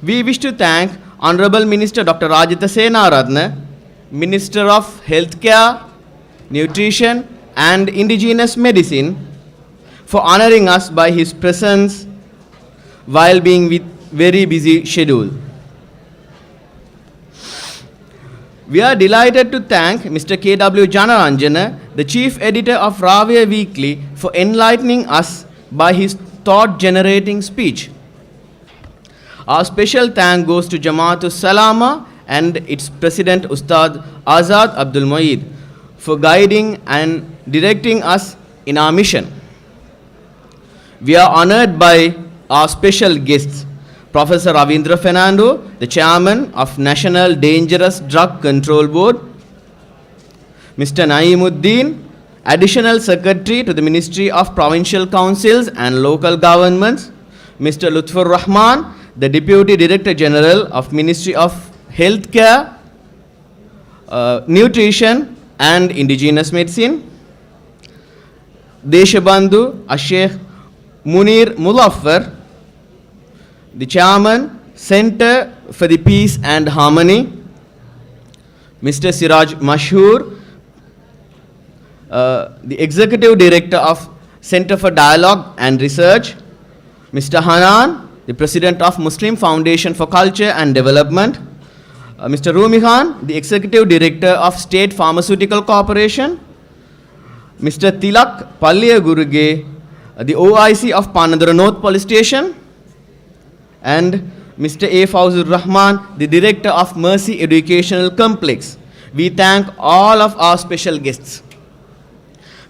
We wish to thank Honorable Minister Dr. Rajitha Senaratne, Minister of Healthcare, Nutrition and Indigenous Medicine, for honoring us by his presence while being with very busy schedule. We are delighted to thank Mr. K.W. Janaranjana, the Chief Editor of Ravia Weekly, for enlightening us by his thought-generating speech. Our special thank goes to Jamaatul Salama and its President Ustad Azad Abdul Moeed for guiding and directing us in our mission. We are honored by our special guests, Professor Ravindra Fernando, the Chairman of National Dangerous Drug Control Board, Mr. Naimuddin, Additional Secretary to the Ministry of Provincial Councils and Local Governments, Mr. Lutfur Rahman, the Deputy Director General of Ministry of Healthcare, Nutrition and Indigenous Medicine, Deshabandhu Sheikh Munir Mulaffar, the Chairman, Center for the Peace and Harmony, Mr. Siraj Mashhoor, the Executive Director of Center for Dialogue and Research, Mr. Hanan, the President of Muslim Foundation for Culture and Development, Mr. Rumi Khan, the Executive Director of State Pharmaceutical Corporation, Mr. Tilak Palliya Guruge, the OIC of Panandura North Police Station, and Mr. A. Fawzur Rahman, the Director of Mercy Educational Complex. We thank all of our special guests.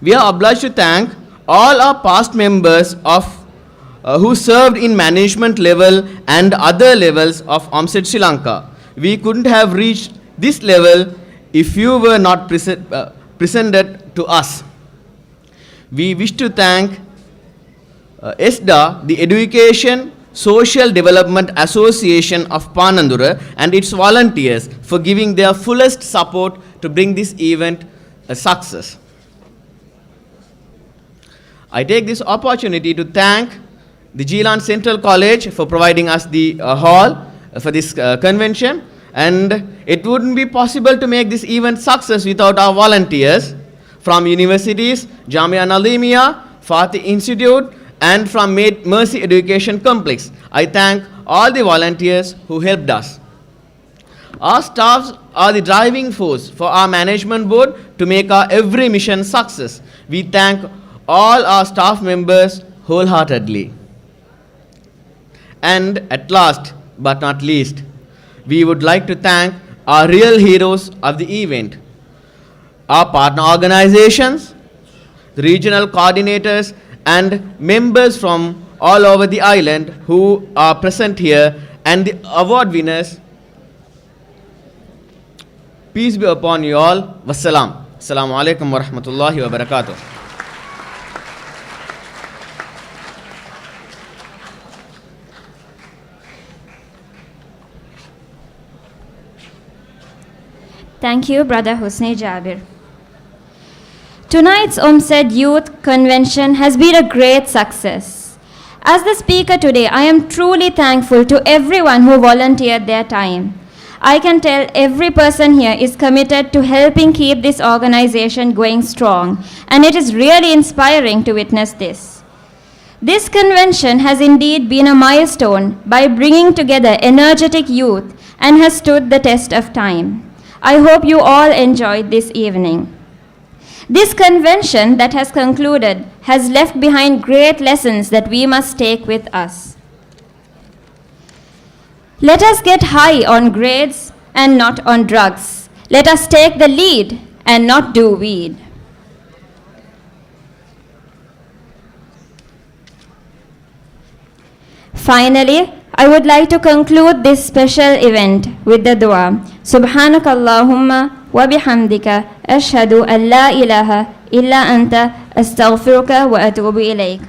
We are obliged to thank all our past members of who served in management level and other levels of OMSET Sri Lanka. We couldn't have reached this level if you were not presented to us. We wish to thank ESDA, the Education Social Development Association of Panandura, and its volunteers for giving their fullest support to bring this event a success. I take this opportunity to thank the Gilan Central College for providing us the hall for this convention. And it wouldn't be possible to make this event success without our volunteers from universities, Jamia Nalimia, Fatih Institute, and from Mercy Education Complex. I thank all the volunteers who helped us. Our staffs are the driving force for our management board to make our every mission success. We thank all our staff members wholeheartedly. And at last but not least, we would like to thank our real heroes of the event, our partner organizations, the regional coordinators, and members from all over the island who are present here, and the award winners. Peace be upon you all. Wassalam. Assalamu alaikum wa rahmatullahi wa barakatuh. Thank you, Brother Husni Jabir. Tonight's UMSED Youth Convention has been a great success. As the speaker today, I am truly thankful to everyone who volunteered their time. I can tell every person here is committed to helping keep this organization going strong, and it is really inspiring to witness this. This convention has indeed been a milestone by bringing together energetic youth and has stood the test of time. I hope you all enjoyed this evening. This convention that has concluded has left behind great lessons that we must take with us. Let us get high on grades and not on drugs. Let us take the lead and not do weed. Finally, I would like to conclude this special event with the dua. Subhanaka Allahumma wa bihamdika ashhadu an la ilaha illa anta astaghfiruka wa atubu ilayk.